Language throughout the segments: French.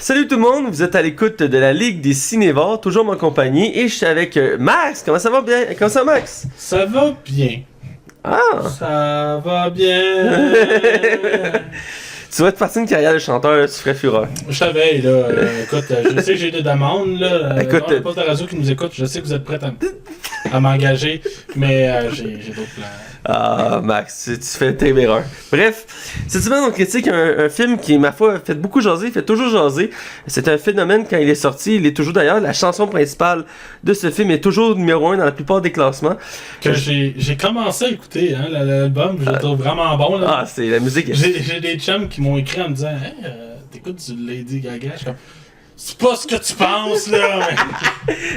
Salut tout le monde, vous êtes à l'écoute de la Ligue des Cinévores, toujours en compagnie, et je suis avec Max. Comment ça va bien? Comment ça, Max? Ça va bien. Ah! Ça va bien. Tu vas te partir une carrière de chanteur, là, tu ferais fureur. Je savais, là. Écoute, je sais que j'ai des demandes, là. Écoute, le poste de radio qui nous écoute, je sais que vous êtes prêts à m'engager, mais j'ai d'autres plans. Ah, Max, tu fais tes erreurs. Bref, cette semaine, on critique un film qui, ma foi, fait beaucoup jaser, fait toujours jaser. C'est un phénomène quand il est sorti, il est toujours d'ailleurs. La chanson principale de ce film est toujours numéro 1 dans la plupart des classements. Que j'ai commencé à écouter, hein, l'album, je le trouve vraiment bon, là. Ah, c'est la musique. J'ai des chums qui m'ont écrit en me disant, hey, t'écoutes du Lady Gaga? Je suis comme, c'est pas ce que tu penses, là!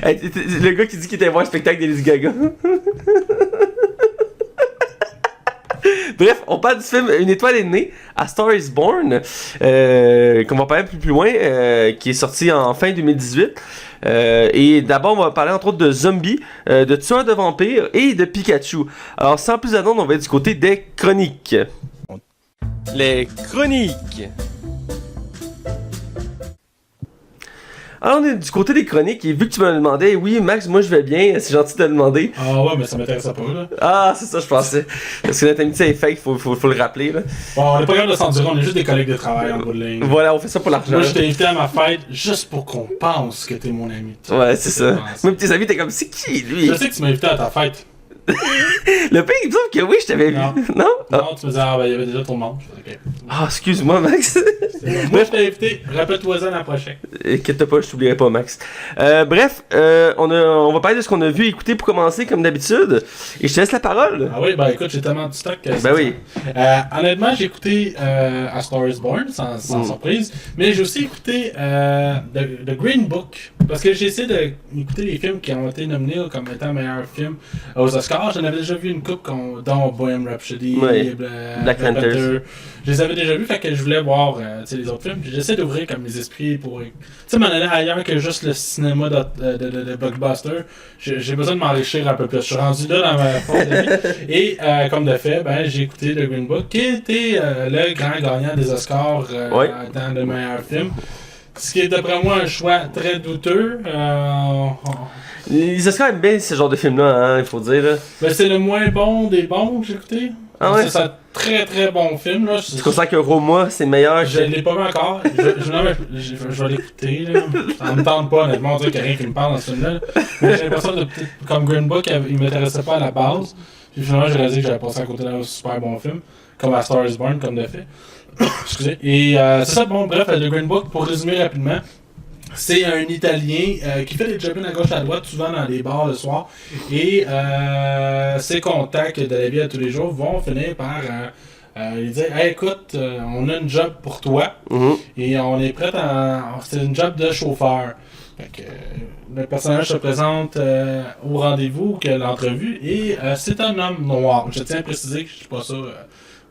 Hey, le gars qui dit qu'il était voir un spectacle de Lady Gaga. Bref, on parle du film Une étoile est née, A Star is Born, qu'on va parler plus loin, qui est sorti en fin 2018. Et d'abord, on va parler entre autres de zombies, de tueurs de vampires et de Pikachu. Alors, sans plus attendre, on va être du côté des chroniques. Les chroniques. Alors, on est du côté des chroniques, et vu que tu m'as demandé, oui, Max, moi je vais bien, c'est gentil de le demander. Ah ouais, mais ça m'intéressait pas, là. Ah, c'est ça, je pensais. Parce que notre amitié est fake, faut le rappeler, là. Bon, on est pas capable de s'endurer, on est juste des collègues de travail en bout de ligne. Voilà, on fait ça pour l'argent. Moi, je t'ai invité à ma fête juste pour qu'on pense que t'es mon ami. Ouais, c'est ça. Même tes amis, t'es comme, c'est qui, lui? Je sais que tu m'as invité à ta fête. Le pire, il me semble que oui, je t'avais vu. Non? Non, tu me disais, ah ben, il y avait déjà tout le monde. Je fais, Ah, excuse-moi, Max. Moi, je t'ai invité, rappelle-toi-en la prochaine. Inquiète pas, je t'oublierai pas, Max. Bref, on va parler de ce qu'on a vu et écouté pour commencer, comme d'habitude. Et je te laisse la parole. Ah oui, ben écoute, j'ai tellement de stock. Ben oui. Honnêtement, j'ai écouté A Star is Born, sans surprise. Mais j'ai aussi écouté The Green Book. Parce que j'ai essayé d'écouter les films qui ont été nominés comme étant meilleurs films aux Oscars. J'en avais déjà vu une couple, dont Bohemian Rhapsody, ouais. Black Panther. Je les avais déjà vus, fait que je voulais voir les autres films. Puis j'essaie d'ouvrir comme mes esprits pour m'en aller ailleurs que juste le cinéma de blockbuster. J'ai besoin de m'enrichir un peu plus. Je suis rendu là dans ma force de vie. Et comme de fait, ben, j'ai écouté The Green Book, qui était le grand gagnant des Oscars dans le meilleur film. Ce qui est d'après moi un choix très douteux. Les Oscars aiment bien ce genre de film-là, hein, il faut dire. Là. Ben, c'est le moins bon des bons que j'ai écouté. Ah ouais? C'est un très très bon film. Là. Tu considères que Roma, c'est meilleur Je l'ai pas vu encore. Je vais l'écouter. Là. Ça me tente pas, honnêtement. On dirait qu'il n'y a rien qui me parle dans ce film-là. Mais j'ai l'impression que comme Green Book, il m'intéressait pas à la base. Puis finalement, j'ai réalisé que j'avais passé à côté d'un super bon film. Comme A Star is Born, comme de fait. Excusez. Et c'est ça, bon, bref, The Green Book, pour résumer rapidement, c'est un Italien qui fait des job-ins à gauche à droite, souvent dans des bars le soir, et ses contacts de la vie à tous les jours vont finir par lui dire hey, écoute, on a une job pour toi, et on est prêt c'est une job de chauffeur. Fait que, le personnage se présente au rendez-vous, que l'entrevue, et c'est un homme noir. Je tiens à préciser que je ne suis pas ça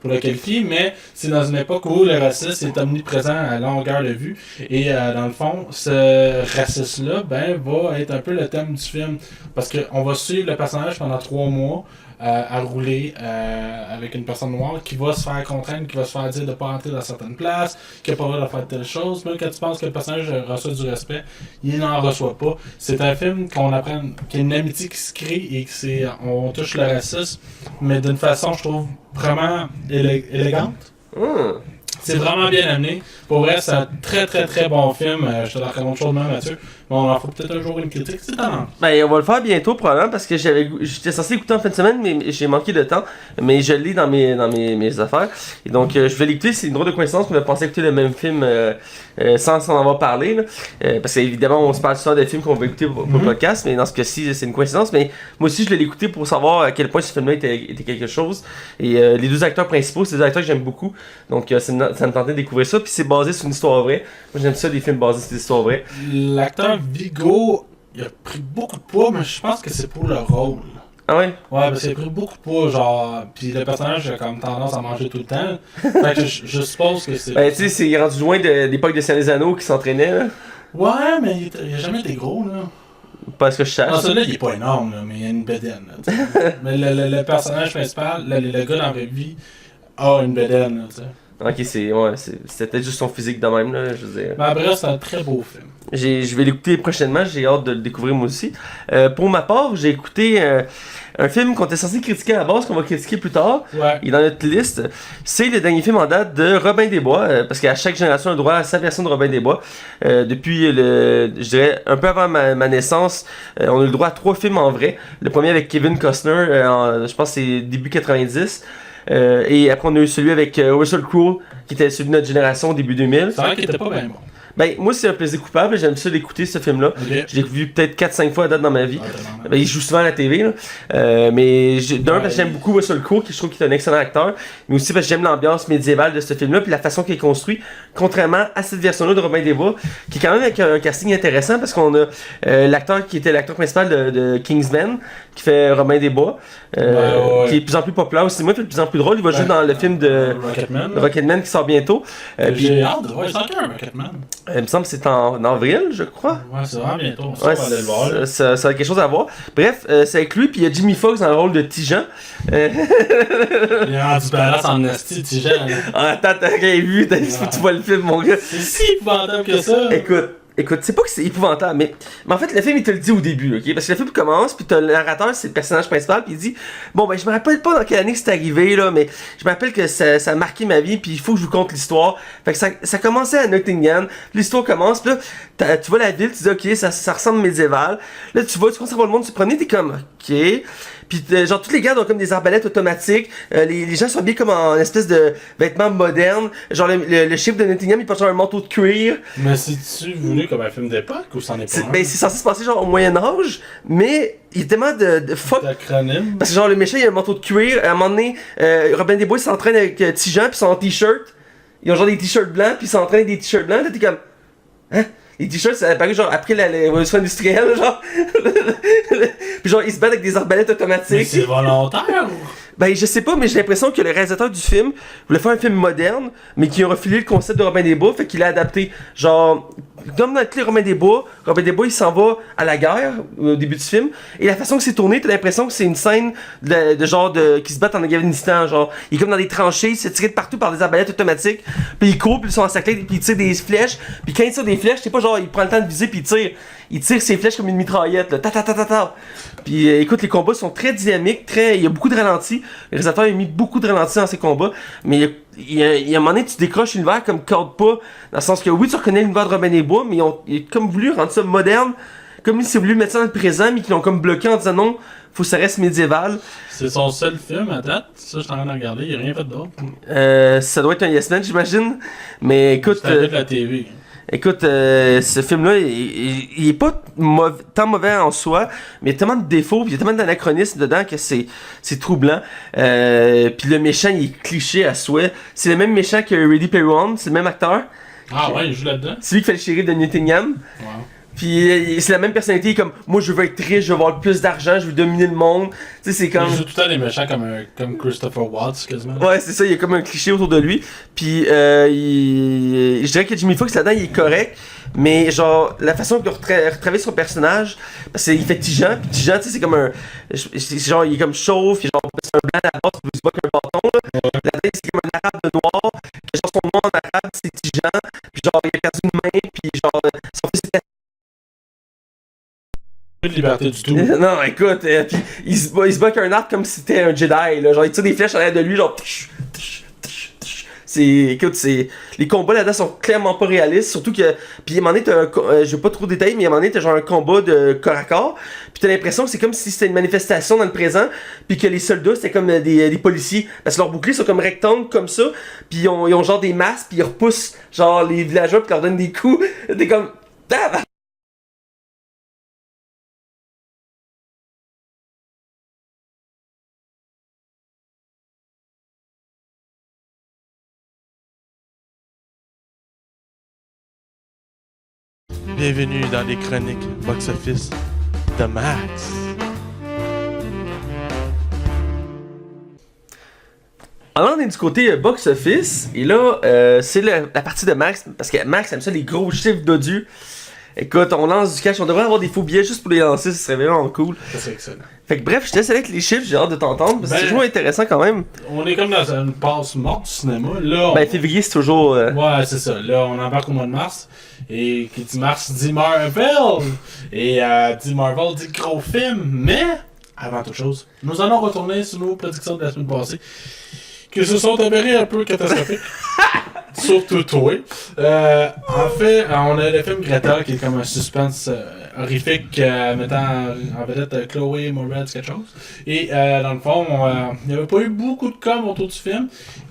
pour le qualifier, mais c'est dans une époque où le racisme est omniprésent à longueur de vue. Et dans le fond, ce racisme-là va être un peu le thème du film. Parce qu'on va suivre le personnage pendant 3 mois à rouler avec une personne noire qui va se faire contraindre, qui va se faire dire de ne pas entrer dans certaines places, qui n'a pas le droit de faire telle chose. Même quand tu penses que le personnage reçoit du respect, il n'en reçoit pas. C'est un film qu'on apprend, qu'il y a une amitié qui se crée et on touche le racisme, mais d'une façon, je trouve, vraiment élégante. C'est vraiment bien amené. Pour vrai, c'est un très très très bon film. Je te le recommande chaudement, Mathieu. Bon, on en fera peut-être un jour une critique, c'est talent. Ben, on va le faire bientôt, probablement, parce que j'étais censé écouter en fin de semaine, mais j'ai manqué de temps. Mais je l'ai dans mes affaires. Et donc, je vais l'écouter. C'est une drôle de coïncidence qu'on a pensé écouter le même film sans s'en avoir parlé. Là. Parce qu'évidemment, on se parle souvent des films qu'on va écouter pour le podcast, mais dans ce cas-ci, c'est une coïncidence. Mais moi aussi, je l'ai écouté pour savoir à quel point ce film-là était quelque chose. Et les 2 acteurs principaux, c'est des acteurs que j'aime beaucoup. Donc, ça me tentait de découvrir ça. Puis c'est basé sur une histoire vraie. Moi, j'aime ça, des films basés sur des histoires vraies. L'acteur Viggo, il a pris beaucoup de poids, mais je pense que c'est pour le rôle. Ah ouais? Ouais, parce qu'il a pris beaucoup de poids, genre. Puis le personnage a comme tendance à manger tout le temps. Fait que je suppose que c'est. Ben, tu sais, c'est rendu loin de l'époque de Seigneur des Anneaux qui s'entraînait, là. Ouais, mais il a jamais été gros, là. Pas ce que je cherche. Non, celui-là, il est pas énorme, là, mais il a une bédaine, là, mais le personnage principal, le gars dans la vraie vie, a une bédaine, là, tu sais. Ok, c'était peut-être juste son physique de même, là, je veux dire. Mais après, c'est un très beau film. Je vais l'écouter prochainement, j'ai hâte de le découvrir moi aussi. Pour ma part, j'ai écouté un film qu'on était censé critiquer à la base, qu'on va critiquer plus tard. Ouais. Il est dans notre liste. C'est le dernier film en date de Robin des Bois, parce qu'à chaque génération a le droit à sa version de Robin des Bois. Depuis, je dirais, un peu avant ma naissance, on a eu le droit à 3 films en vrai. Le premier avec Kevin Costner, je pense que c'est début 90. Et après, on a eu celui avec Russell Crowe, qui était celui de notre génération, début 2000. C'est vrai qu'il était pas bien bon. Ben, moi, c'est un plaisir coupable. J'aime ça d'écouter ce film-là. Ok. Je l'ai vu peut-être 4-5 fois à date dans ma vie. Ouais, tellement. Ben, il joue souvent à la TV, là. D'un, parce que j'aime beaucoup Russell Crowe, qui je trouve qu'il est un excellent acteur. Mais aussi parce que j'aime l'ambiance médiévale de ce film-là, puis la façon qu'il est construit, contrairement à cette version-là de Robin des Bois, qui est quand même avec un casting intéressant, parce qu'on a l'acteur qui était l'acteur principal de Kingsman, qui fait Robin des Bois, qui est de plus en plus populaire aussi. Moi, il fait de plus en plus drôle. Il va jouer dans le film de Rocketman. Rocketman qui sort bientôt. J'ai hâte de voir. C'est encore un Rocketman. Il me semble que c'est en avril, je crois. Ouais, c'est vraiment bientôt. Ouais, On va aller le voir. Là. ça a quelque chose à voir. Bref, c'est avec lui, puis il y a Jimmy Foxx dans le rôle de Tijan. Il est rendu badass en esti, Tijan. Attends, t'as rien vu, faut que tu vois le film, mon gars. C'est si épouvantable que ça. Écoute, c'est pas que c'est épouvantable, mais en fait, le film, il te le dit au début, ok? Parce que le film commence, puis t'as le narrateur, c'est le personnage principal, puis il dit bon, ben, je me rappelle pas dans quelle année c'est arrivé, là, mais je me rappelle que ça a marqué ma vie, puis il faut que je vous conte l'histoire. Fait que ça commençait à Nottingham, puis l'histoire commence, puis là, tu vois la ville, tu dis ok, ça ressemble médiéval. Là, tu commences à voir le monde se promener, t'es comme ok. Puis genre tous les gardes ont comme des arbalètes automatiques. Les gens sont habillés comme en espèce de vêtements modernes. Genre le chef de Nottingham il porte genre un manteau de cuir. Mais c'est-tu voulu comme un film d'époque ou c'en est pas un? Ben c'est censé se passer genre au Moyen-Âge, mais il y a tellement de fuck. D'acronyme. Parce que genre le méchant il a un manteau de cuir. À un moment donné, Robin des Bois il s'entraîne avec Tijan puis son t-shirt. Ils ont genre des t-shirts blancs puis ils s'entraînent avec des t-shirts blancs. Là t'es comme hein? Les t-shirts, ça a apparu genre après la révolution industrielle, genre. Puis genre, ils se battent avec des arbalètes automatiques. Mais c'est volontaire ou? Ben, je sais pas, mais j'ai l'impression que le réalisateur du film voulait faire un film moderne, mais qui a refilé le concept de Robin des Bois, fait qu'il a adapté. Genre, comme dans le clé Robin des Bois, il s'en va à la guerre au début du film, et la façon que c'est tourné, t'as l'impression que c'est une scène de genre qui se battent en Afghanistan, genre, il est comme dans des tranchées, il se tire de partout par des arbalètes automatiques, puis il court, puis ils sont encerclés, puis il tire des flèches, puis quand il tire des flèches, c'est pas genre, il prend le temps de viser, puis il tire ses flèches comme une mitraillette, là, ta. Puis écoute, les combats sont très dynamiques, il y a beaucoup de ralentis. Le réalisateur a mis beaucoup de ralentis dans ses combats, mais il y a un moment donné, tu décroches l'univers comme corde pas, dans le sens que oui, tu reconnais l'univers de Robin des Bois, mais ils ont comme voulu rendre ça moderne, comme s'ils voulu mettre ça dans le présent, mais qu'ils l'ont comme bloqué en disant non, faut que ça reste médiéval. C'est son seul film à date, ça je suis en train de regarder, il a rien fait d'autre. Ça doit être un Yes Man, j'imagine, mais écoute... C'est avec la TV. Écoute, ce film-là, il est pas tant mauvais en soi, mais il y a tellement de défauts, puis il y a tellement d'anachronismes dedans que c'est troublant. Puis le méchant, il est cliché à souhait. C'est le même méchant que Ready Player One, c'est le même acteur. Ah ouais, il joue là-dedans? C'est lui qui fait le shérif de Nottingham. Wow. Puis c'est la même personnalité, comme moi je veux être riche, je veux avoir plus d'argent, je veux dominer le monde. Tu sais, c'est comme. Il joue tout le temps des méchants comme Christopher Watts quasiment. Ouais, c'est ça, il y a comme un cliché autour de lui. Puis je dirais que Jimmy Foxx là-dedans il est correct, mais genre la façon qu'il a retravaillé son personnage, parce qu'il fait Tijan, puis Tijan, tu sais, c'est comme un. Genre il est comme chauve, puis genre c'est un blanc à la base, il se bat qu'un bâton. Là. Là-dedans c'est comme un arabe de noir, puis genre son nom en arabe c'est Tijan, puis genre il a perdu une main, puis genre son fils était. Pas de liberté du tout. Non, écoute, puis il se bat qu'un arc comme si c'était un Jedi, là. Genre, il tire des flèches à l'air de lui, genre. Écoute, les combats là-dedans sont clairement pas réalistes, surtout que. Puis à un moment donné, je vais pas trop détailler, mais à un moment donné, t'as genre un combat de corps à corps, puis t'as l'impression que c'est comme si c'était une manifestation dans le présent, puis que les soldats c'était comme des policiers, parce que leurs boucliers sont comme rectangles, comme ça, puis ils ont genre des masques, puis ils repoussent genre les villageois, puis leur donnent des coups. T'es comme. Ah! Bienvenue dans les chroniques box-office de Max. Alors on est du côté box-office, et là, c'est la partie de Max, parce que Max aime ça les gros chiffres d'odieux. Écoute, on lance du cash, on devrait avoir des faux billets juste pour les lancer, ce serait vraiment cool. Ça, c'est excellent. Fait que bref, je te laisse avec les chiffres, j'ai hâte de t'entendre, parce que c'est toujours intéressant quand même. On est comme dans une passe morte du cinéma. Là, Ben, février, c'est toujours... Ouais, c'est ça. Là, on embarque au mois de mars. Et qui dit mars dit Marvel. Et dit Marvel dit gros film. Mais, avant toute chose, nous allons retourner sur nos prédictions de la semaine passée, qui se sont avérées un peu catastrophiques. Surtout toi. En fait, on a le film Greta, qui est comme un suspense horrifique, mettant en vedette Chloé Moretz, quelque chose. Et dans le fond, il n'y avait pas eu beaucoup de com autour du film,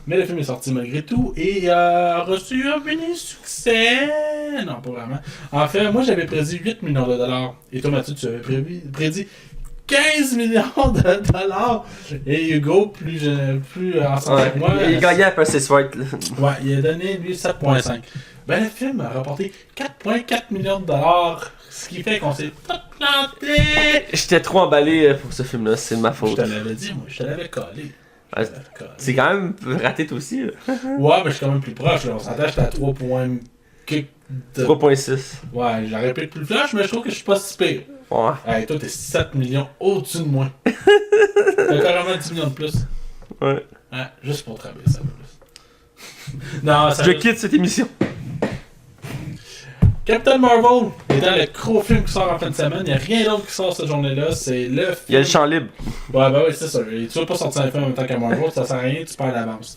mais le film est sorti malgré tout et a reçu un mini succès. Non, pas vraiment. En fait, moi j'avais prédit 8 millions de dollars. Et toi, Mathieu, tu avais prédit 15 millions de dollars. Et Hugo, plus ensemble avec moi. Il a gagné à Percy White. Ouais, il a donné lui 7.5. Ben le film a rapporté 4.4 millions de dollars. Ce qui fait qu'on s'est tout planté. J'étais trop emballé pour ce film-là, c'est de ma Je faute. te l'avais dit, moi, je te l'avais collé. Ouais, c'est quand même raté toi aussi. Là. Ouais, mais je suis quand même plus proche. Là. On s'entend, j'étais à 3 points. 3.6. Ouais, j'aurais pu être plus flash, mais je trouve que je suis pas si pire. Ouais. Hey, toi, t'es 7 millions au-dessus de moi. T'as carrément 10 millions de plus. Ouais. Ouais, juste pour travailler ça plus. Non, ça Je quitte cette émission. Captain Marvel étant le gros film qui sort en fin de semaine, il n'y a rien d'autre qui sort cette journée-là, c'est le film. Il y a le champ libre. Ouais, bah oui, c'est ça. Et tu vas pas sortir un film en même temps que Marvel, ça sert à rien, tu perds l'avance.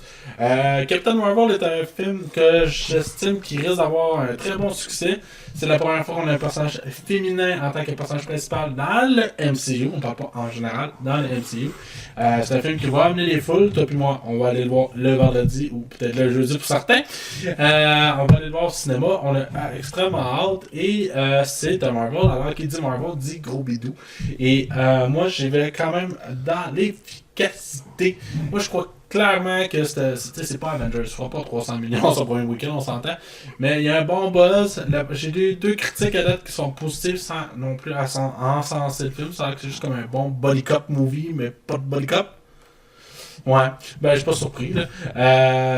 Captain Marvel est un film que j'estime qu'il risque d'avoir un très bon succès. C'est la première fois qu'on a un personnage féminin en tant que personnage principal dans le MCU. On parle pas en général, dans le MCU. C'est un film qui va amener les foules. Toi puis moi, on va aller le voir le vendredi ou peut-être le jeudi pour certains. On va aller le voir au cinéma. On a extrêmement hâte. Et c'est un Marvel. Alors qu'il dit Marvel, dit gros bidou. Et moi, j'y vais quand même dans l'efficacité. Moi, je crois clairement que c'est pas Avengers, je crois pas 300 millions sur le premier week-end, on s'entend. Mais il y a un bon buzz. J'ai deux critiques à date qui sont positives sans non plus encenser le film. C'est juste comme un bon body cop movie, mais pas de body cop. Ouais, ben je suis pas surpris. Là.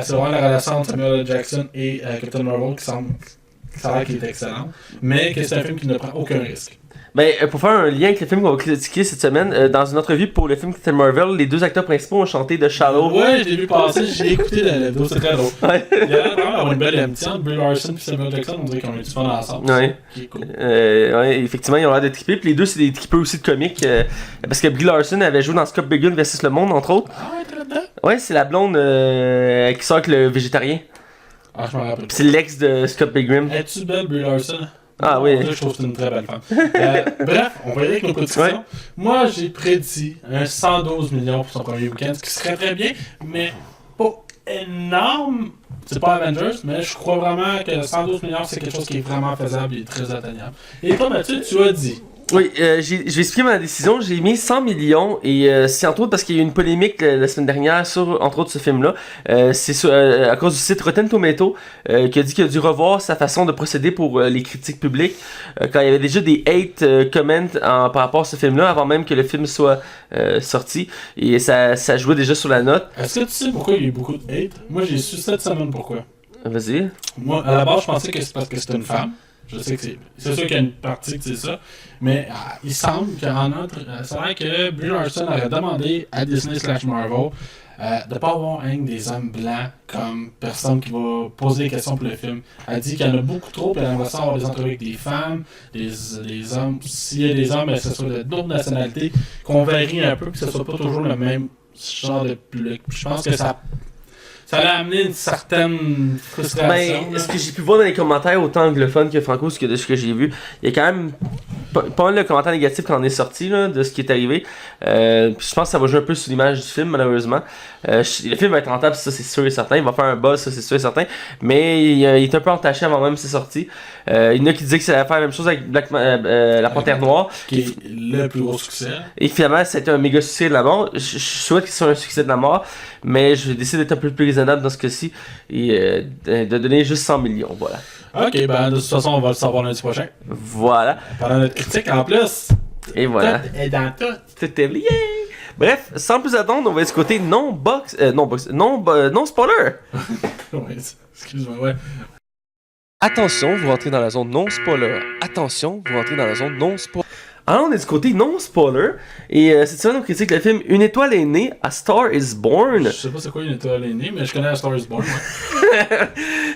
C'est vraiment la relation entre Samuel L. Jackson et Captain Marvel qui semble ça a l'air qu'il est excellent, mais que c'est un film qui ne prend aucun risque. Ben, pour faire un lien avec le film qu'on va critiquer cette semaine, dans une entrevue pour le film Captain Marvel, les deux acteurs principaux ont chanté The Shallow. Ouais, je l'ai vu passer, j'ai écouté la vidéo, c'est très drôle. Ouais. Il y a vraiment une belle amitié entre Brie Larson et Samuel Jackson, on dirait qu'on est du fun ensemble. Ouais. Qui est cool. Ouais, effectivement, ils ont l'air d'être trippés. Puis les deux, c'est des trippeux aussi de comics. Parce que Brie Larson avait joué dans Scott Pilgrim vs. Le Monde, entre autres. Ah ouais, t'es là-dedans? Ouais, c'est la blonde qui sort avec le végétarien. Ah, je m'en rappelle. Puis c'est l'ex de Scott Pilgrim. Es-tu belle, Brie Larson? Ah oui. Je trouve que c'est une très belle femme. Bref, on va y aller avec nos prédictions. Ouais. Moi, j'ai prédit un 112 millions pour son premier week-end, ce qui serait très bien, mais pas énorme. C'est pas Avengers, mais je crois vraiment que 112 millions, c'est quelque chose qui est vraiment faisable et très atteignable. Et toi, Mathieu, tu as dit... Oui, je vais expliquer ma décision. J'ai mis 100 millions et c'est entre autres parce qu'il y a eu une polémique la semaine dernière sur, entre autres, ce film-là. C'est à cause du site Rotten Tomato qui a dit qu'il a dû revoir sa façon de procéder pour les critiques publiques quand il y avait déjà des hate comments par rapport à ce film-là avant même que le film soit sorti et ça jouait déjà sur la note. Est-ce que tu sais pourquoi il y a eu beaucoup de hate? Moi, j'ai su cette semaine pourquoi. Vas-y. Moi, à la base, je pensais que c'est parce que c'était une femme. Je sais que c'est sûr qu'il y a une partie que c'est ça, mais il semble qu'en autre, c'est vrai que Brie Larson aurait demandé à Disney/Marvel de pas avoir des hommes blancs comme personne qui va poser des questions pour le film. Elle dit qu'il y en a beaucoup trop, puis elle aimerait ça avoir des entrevues avec des femmes, des hommes. S'il y a des hommes, que ce soit de d'autres nationalités, qu'on varie un peu, que ce soit pas toujours le même genre de public. Je pense que ça a amené une certaine frustration. Ben, ce que j'ai pu voir dans les commentaires, autant anglophones que franco, ce que j'ai vu, il y a quand même pas mal de commentaires négatifs quand on est sorti là, de ce qui est arrivé. Puis je pense que ça va jouer un peu sur l'image du film, malheureusement. Le film va être rentable, ça c'est sûr et certain. Il va faire un buzz, ça c'est sûr et certain. Mais il est un peu entaché avant même ses sorties. Il y en a qui disaient que ça allait faire la même chose avec la Panthère Noire. Qui est le plus gros succès. Et finalement, ça a été un méga succès de la mort. Je souhaite que ce soit un succès de la mort, mais je vais décider d'être un peu plus raisonnable dans ce cas-ci et de donner juste 100 millions. Voilà. Ok, ben de toute façon, on va le savoir lundi prochain. Voilà. Pendant notre critique, en plus. Et voilà. Tout est dans tout. Tout est lié. Bref, sans plus attendre, on va du côté non spoiler. Ouais, excuse-moi, ouais. Attention, vous rentrez dans la zone non spoiler. Attention, vous rentrez dans la zone non spoiler. Alors, on est du côté non-spoiler, et cette semaine, on critique le film Une étoile est née, A Star is Born. Je sais pas c'est quoi une étoile est née, mais je connais A Star is Born. Ouais.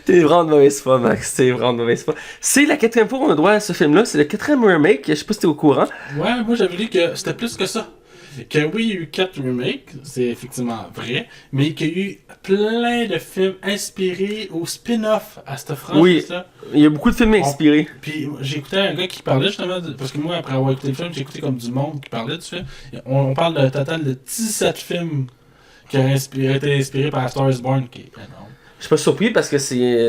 T'es vraiment de mauvaise foi, Max, t'es vraiment de mauvaise foi. C'est la 4e fois qu'on a droit à ce film-là, c'est le 4e remake, je sais pas si t'es au courant. Ouais, moi j'avais dit que c'était plus que ça. Que oui, il y a eu 4 remakes, c'est effectivement vrai, mais qu'il y a eu plein de films inspirés au spin-off à cette franchise-là. Il y a beaucoup de films inspirés. Puis j'ai écouté un gars qui parlait justement, parce que moi après avoir écouté le film, j'ai écouté comme du monde qui parlait du film. On parle d'un total de 17 films qui auraient été inspirés par A Star is Born, qui est énorme. Je suis pas surpris parce que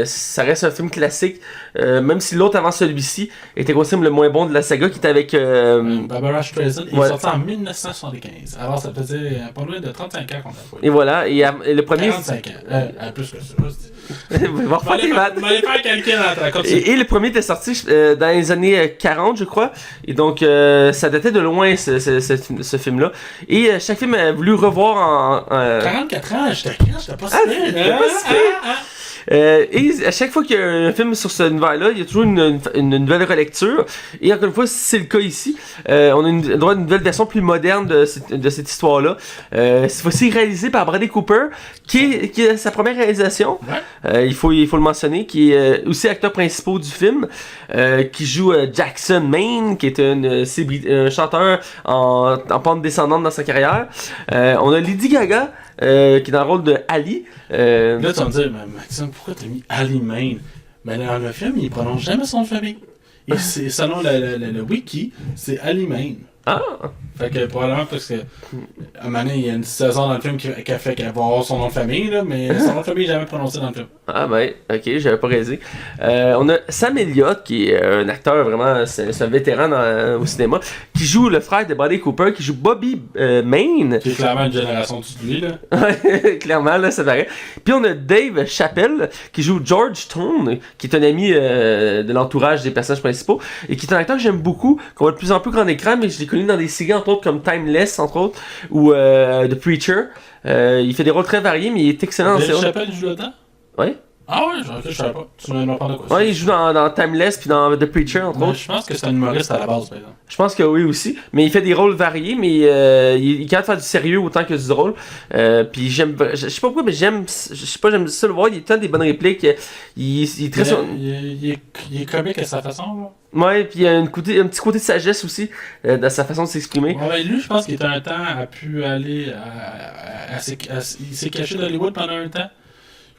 ça reste un film classique, même si l'autre avant celui-ci était considéré le moins bon de la saga qui était avec... Barbara Streisand, il est sorti en 1975. Alors ça faisait pas loin de 35 ans qu'on a fait. Et voilà, et le premier... 45 ans, plus que ça. On va refaire les maths. On va aller faire quelqu'un dans la continue. Et le premier était sorti dans les années 40, je crois. Et donc, ça datait de loin, ce film-là. Et chaque film a voulu revoir en... 44 ans, j'étais pas si bien. T'es pas si pire. Et à chaque fois qu'il y a un film sur ce univers-là, il y a toujours une nouvelle relecture. Et encore une fois, c'est le cas ici. On a droit à une nouvelle version plus moderne de cette histoire-là. Cette fois-ci réalisée par Bradley Cooper, qui est sa première réalisation. Ouais. Il faut le mentionner, qui est aussi acteur principal du film, qui joue Jackson Maine, qui est un chanteur en pente descendante dans sa carrière. On a Lady Gaga, qui est dans le rôle de Ali. Là, tu vas me dire, mais Maxime, pourquoi t'as mis Ali Maine? Mais dans le film, il prononce jamais son nom de famille. Et selon le wiki, c'est Ali Maine. Ah! Fait que probablement parce que à un moment donné, il y a une saison dans le film qui a fait qu'elle va avoir son nom de famille, là, mais son nom de famille n'est jamais prononcé dans le film. Ah ben, ok, j'avais pas réalisé. On a Sam Elliott, qui est un acteur vraiment, c'est un vétéran au cinéma, qui joue le frère de Bradley Cooper, qui joue Bobby Maine. Qui est clairement une génération dessus de lui, là. Ouais, clairement, là, ça paraît. Puis on a Dave Chappelle, qui joue George Tone, qui est un ami de l'entourage des personnages principaux, et qui est un acteur que j'aime beaucoup, qu'on voit de plus en plus grand écran, mais je l'ai connu dans des séries, entre autres, comme Timeless, entre autres, ou The Preacher. Il fait des rôles très variés, mais il est excellent. Dave Chappelle joue là-dedans? Ouais. Ah ouais, je savais pas. Tu m'en parles de quoi? Ouais, il joue dans Timeless puis dans The Preacher, entre autres. Je pense que c'est un humoriste à la base, par exemple. Je pense que oui aussi. Mais il fait des rôles variés, mais il est capable de faire du sérieux autant que du drôle. Puis j'aime. Je sais pas pourquoi, mais j'aime ça le voir. Il a tout le temps des bonnes répliques. Il est très. Il est comique à sa façon, là. Ouais, puis il y a un petit côté de sagesse aussi dans sa façon de s'exprimer. Ouais, lui, je pense qu'il était un temps a pu aller il s'est caché d'Hollywood pendant un temps.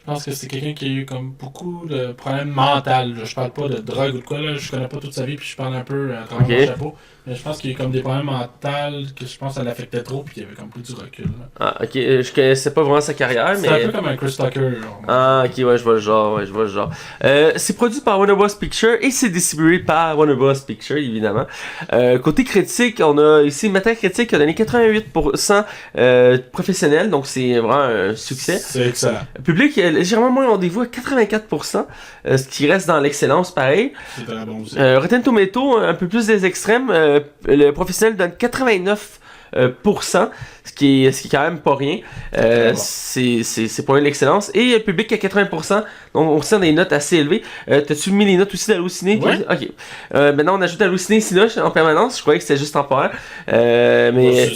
Je pense que c'est quelqu'un qui a eu comme beaucoup de problèmes mentaux. Je parle pas de drogue ou de quoi, là. Je connais pas toute sa vie, puis je parle un peu à travers mon chapeau. Mais je pense qu'il y a eu comme des problèmes mentaux que je pense que ça l'affectait trop, puis qu'il y avait comme plus du recul. Là. Ah, ok. Je connaissais pas vraiment sa carrière, mais. C'est un peu comme un Chris Tucker. Ah, ok, ouais, je vois le genre. C'est produit par Warner Bros. Pictures et c'est distribué par Warner Bros. Pictures, évidemment. Côté critique, on a ici Metacritic qui a donné 88% professionnel, donc c'est vraiment un succès. C'est excellent. Le public est légèrement moins au rendez-vous à 84%, ce qui reste dans l'excellence pareil. C'est très bon aussi. Rotten Tomato, un peu plus des extrêmes, le professionnel donne 89%, ce qui est quand même pas rien. C'est pour l'excellence. Et le public à 80%, donc on sent des notes assez élevées. T'as-tu mis les notes aussi d'Allociné? Ouais. Ok. Maintenant on ajoute Allociné Cinoche en permanence. Je croyais que c'était juste temporaire. Mais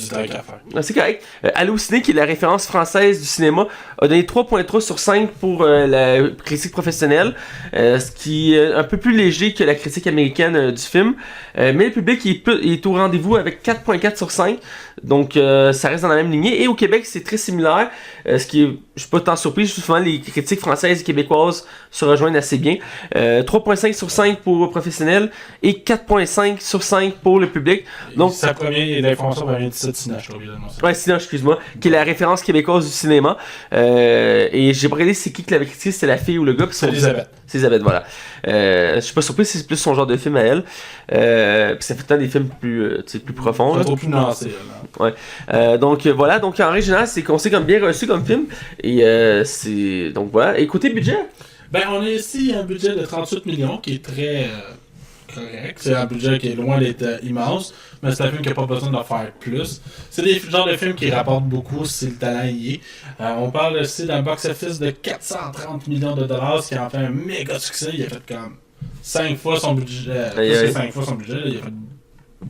c'est correct. Allociné, qui est la référence française du cinéma, a donné 3.3 sur 5 pour la critique professionnelle, ce qui est un peu plus léger que la critique américaine du film. Mais le public est au rendez-vous avec 4.4 sur 5. Donc ça reste dans la même lignée. Et au Québec, c'est très similaire. Ce qui est, je suis pas tant surpris, souvent les critiques françaises et québécoises se rejoignent assez bien. 3.5 sur 5 pour professionnels et 4.5 sur 5 pour le public. Donc sa première information va venir de Cinoche, ouais, Cinoche, excuse-moi, qui est la référence québécoise du cinéma. Et j'ai pas regardé c'est qui l'avait critiqué, c'était la fille ou le gars. C'est Elisabeth. C'est Elisabeth, voilà. Je suis pas surpris si c'est plus son genre de film à elle. Puis ça fait tant des films plus profonds. Trop plus nuancé. Ouais. Donc voilà, donc en régional, c'est considéré comme bien reçu comme film. Et c'est. Donc voilà. Et côté budget? Ben on a ici un budget de 38 millions qui est très. correct. C'est un budget qui est loin d'être immense, mais c'est un film qui n'a pas besoin d'en faire plus. C'est des genres de films qui rapportent beaucoup si le talent y est. On parle aussi d'un box-office de 430 millions de dollars, ce qui en fait un méga succès. Il a fait comme 5 fois son budget. Plus que 5 fois son budget. Il a fait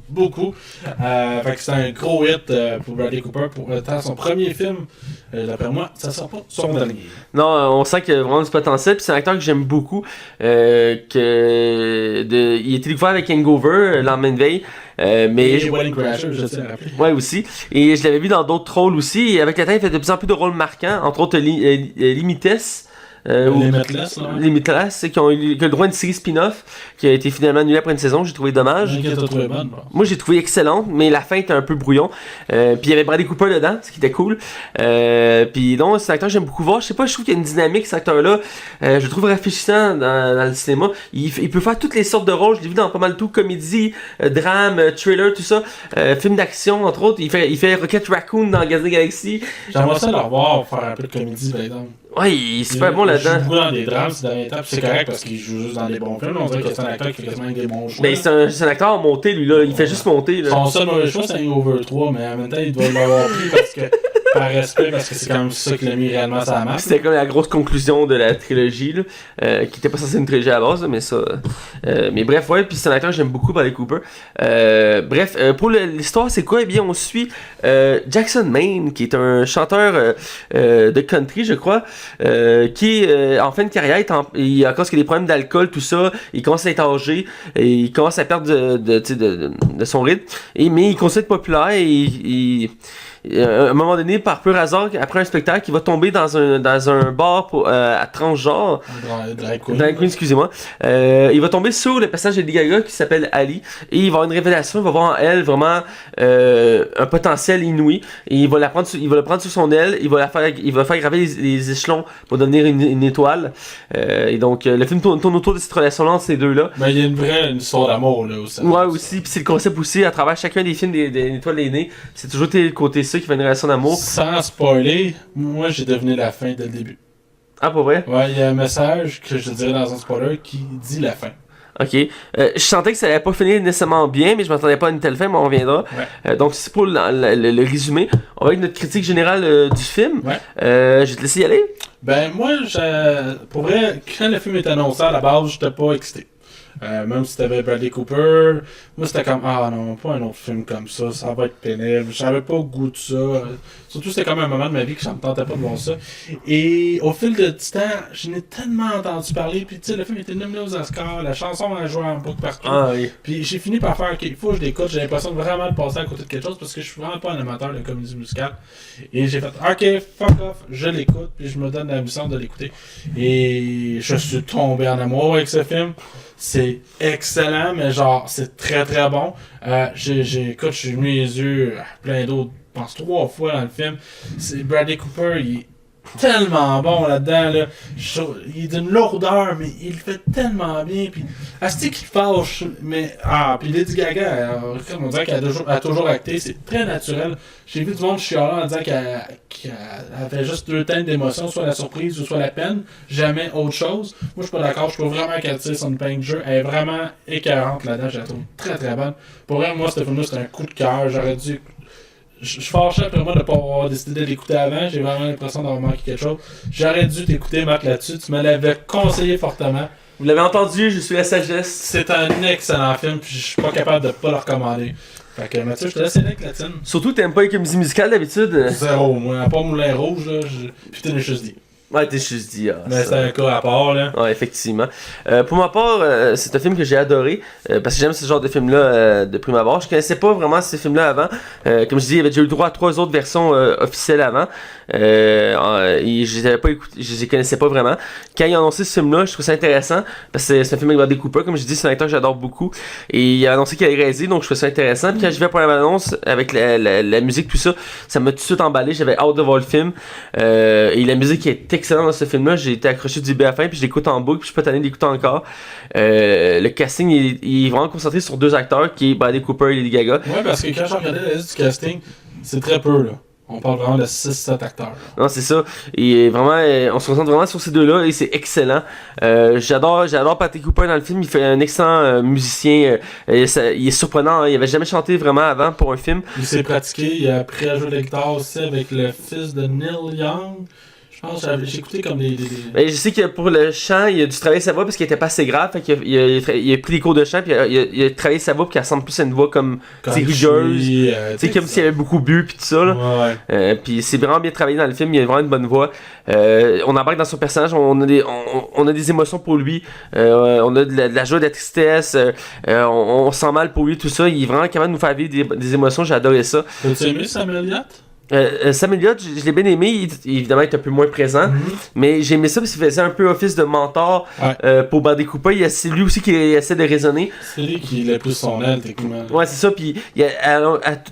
beaucoup. Fait que c'est un gros hit pour Bradley Cooper pour son premier film. D'après moi, ça sort pas son dernier. Non, on sent qu'il y a vraiment du potentiel. Puis c'est un acteur que j'aime beaucoup. Il a été découvert avec Hangover, Lendemain de veille. Mais Et Wedding Crashers, je sais rappeler. Ouais, aussi. Et je l'avais vu dans d'autres rôles aussi. Et avec le temps, il fait de plus en plus de rôles marquants. Entre autres, Limitless. Limitless, qui ont eu le droit à une série spin-off qui a été finalement annulée après une saison. J'ai trouvé dommage. Moi, j'ai trouvé excellente, mais la fin était un peu brouillon. Puis il y avait Bradley Cooper dedans, ce qui était cool. Puis non, c'est un acteur que j'aime beaucoup voir. Je sais pas, je trouve qu'il y a une dynamique, cet acteur-là. Je le trouve rafraîchissant dans le cinéma. Il peut faire toutes les sortes de rôles. Je l'ai vu dans pas mal tout, comédie, drame, thriller, tout ça. Film d'action, entre autres. Il fait Rocket Raccoon dans Guardians of the Galaxy. J'aimerais ça le revoir faire un peu de comédie, par exemple. Ouais, il est super bon là-dedans. Il joue beaucoup dans des drames ces derniers temps, puis c'est correct parce qu'il joue juste dans des bons films. On dirait que c'est un acteur qui fait quasiment des bons choix. Mais c'est un acteur en montée, lui, là. Il fait juste monter, là. Son seul mauvais choix, c'est Hangover 3, mais en même temps, il doit l'avoir pris parce que, par respect, parce que c'est quand même ça qui l'a mis réellement sur la map. C'était comme la grosse conclusion de la trilogie, là, qui était pas censée être une trilogie à la base, là, mais ça. Mais bref, ouais, puis c'est un acteur que j'aime beaucoup, Bradley Cooper. Bref, pour l'histoire, c'est quoi? Eh bien, on suit Jackson Maine, qui est un chanteur de country, je crois, qui en fin de carrière, il à cause qu'il a des problèmes d'alcool, tout ça, il commence à être âgé, et il commence à perdre de son rythme, mais il continue d'être populaire, et à un moment donné, par pur hasard, après un spectacle, il va tomber dans un bar à transgenre. Drag Queen, excusez-moi. Il va tomber sur le personnage de Lady Gaga qui s'appelle Ali. Et il va avoir une révélation. Il va voir en elle vraiment un potentiel inouï. Et il va le prendre sous son aile. Il va faire graver les échelons pour devenir une étoile. Et donc, le film tourne autour de cette relation-là entre ces deux-là. Mais il y a une vraie histoire d'amour là aussi. Ouais, aussi. Puis c'est le concept aussi, à travers chacun des films des étoiles aînées. C'est toujours le côté ça qui fait une relation d'amour. Sans spoiler, moi j'ai deviné la fin dès le début. Ah, pour vrai? Ouais, il y a un message que je dirais dans un spoiler qui dit la fin. Ok. Je sentais que ça allait pas finir nécessairement bien, mais je m'attendais pas à une telle fin, mais on reviendra. Ouais. Donc, c'est pour le résumé. On va avec notre critique générale du film. Ouais. Je vais te laisser y aller. Ben, moi, pour vrai, quand le film est annoncé à la base, j'étais pas excité. Même si t'avais Bradley Cooper, moi c'était comme ah non, pas un autre film comme ça va être pénible, j'avais pas le goût de ça. Surtout c'était comme un moment de ma vie que ça me tentait pas de voir ça. Et au fil du temps, je n'ai tellement entendu parler, puis tu sais, le film était nominé aux Oscars, la chanson a joué en boucle partout. Ah oui. Puis j'ai fini par faire ok, il faut que je l'écoute, j'ai l'impression de vraiment de passer à côté de quelque chose parce que je suis vraiment pas un amateur de comédie musicale. Et j'ai fait ok, fuck off, je l'écoute, puis je me donne la mission de l'écouter. Et je suis tombé en amour avec ce film. C'est excellent, mais genre, c'est très très bon. Écoute, j'ai mis les yeux plein d'eau, je pense 3 fois dans le film. Bradley Cooper, il est tellement bon là-dedans. Là. Il est d'une lourdeur, mais il le fait tellement bien. Puis, asti qu'il fâche. Mais, puis Lady Gaga, on dirait qu'elle a toujours acté. C'est très naturel. J'ai vu du monde chialer en disant qu'elle avait juste 2 teintes d'émotion, soit la surprise ou soit la peine. Jamais autre chose. Moi, je suis pas d'accord. Je trouve vraiment qu'elle tire son épingle de jeu. Elle est vraiment écœurante là-dedans. Je la trouve très très bonne. Pour elle, moi, ce film-là, c'était un coup de cœur. J'aurais dû. Je suis fâché après moi de ne pas avoir décidé de l'écouter avant. J'ai vraiment l'impression d'avoir manqué quelque chose. J'aurais dû t'écouter, Marc, là-dessus. Tu me l'avais conseillé fortement. Vous l'avez entendu, je suis la sagesse. C'est un excellent film, puis je suis pas capable de pas le recommander. Fait que Mathieu, je te laisse avec la tienne. Surtout, t'aimes pas les comédies musicales d'habitude? Zéro, moi. À part Moulin Rouge, là, puis t'es juste dit. Ouais, t'es juste dit. Mais c'est un cas à part, là. Ouais, effectivement. Pour ma part, c'est un film que j'ai adoré, parce que j'aime ce genre de film-là de prime abord. Je connaissais pas vraiment ces films-là avant. Comme je dis, il y avait déjà eu le droit à 3 autres versions officielles avant. Je les connaissais pas vraiment. Quand ils ont annoncé ce film-là, je trouve ça intéressant, parce que c'est un film avec Bradley Cooper, comme je dis, c'est un acteur que j'adore beaucoup. Et il a annoncé qu'il allait réaliser, donc je trouve ça intéressant. Puis quand je vais pour la annonce avec la musique, tout ça, ça m'a tout de suite emballé. J'avais hâte de voir le film. Et la musique est excellent dans ce film-là. J'ai été accroché du début à la fin, puis je l'écoute en boucle, puis je suis pas tanné d'écouter encore. Le casting il est vraiment concentré sur 2 acteurs, qui est Bradley Cooper et Lady Gaga. Ouais, parce que quand j'ai regardé la liste du casting, c'est très peu, là. On parle vraiment de 6-7 acteurs. Là. Non, c'est ça. Et vraiment, on se concentre vraiment sur ces deux-là et c'est excellent. J'adore Patrick Cooper dans le film. Il fait un excellent musicien. Il est surprenant. Hein. Il avait jamais chanté vraiment avant pour un film. Il s'est pratiqué. Il a appris à jouer de la guitare aussi avec le fils de Neil Young. Je pense que j'ai écouté comme des... Ben, je sais que pour le chant, il a dû travailler sa voix parce qu'il était pas assez grave. Fait qu'il il a pris des cours de chant puis il a travaillé sa voix pour qu'elle ressemble plus à une voix comme rugueuse. Tu sais, comme s'il avait beaucoup bu puis tout ça. Là. Ouais. Puis c'est vraiment bien travaillé dans le film. Il a vraiment une bonne voix. On embarque dans son personnage. On a des émotions pour lui. On a de la joie, de la tristesse. On sent mal pour lui, tout ça. Il est vraiment capable de nous faire vivre des émotions. J'ai adoré ça. T'as-tu aimé Samuel Elliott? Sam Elliott, je l'ai bien aimé, évidemment il est un peu moins présent, mais j'ai aimé ça parce qu'il faisait un peu office de mentor pour Bradley Cooper. C'est lui aussi qui essaie de raisonner. C'est lui qui l'a plus son aile, techniquement. Ouais, c'est ça, puis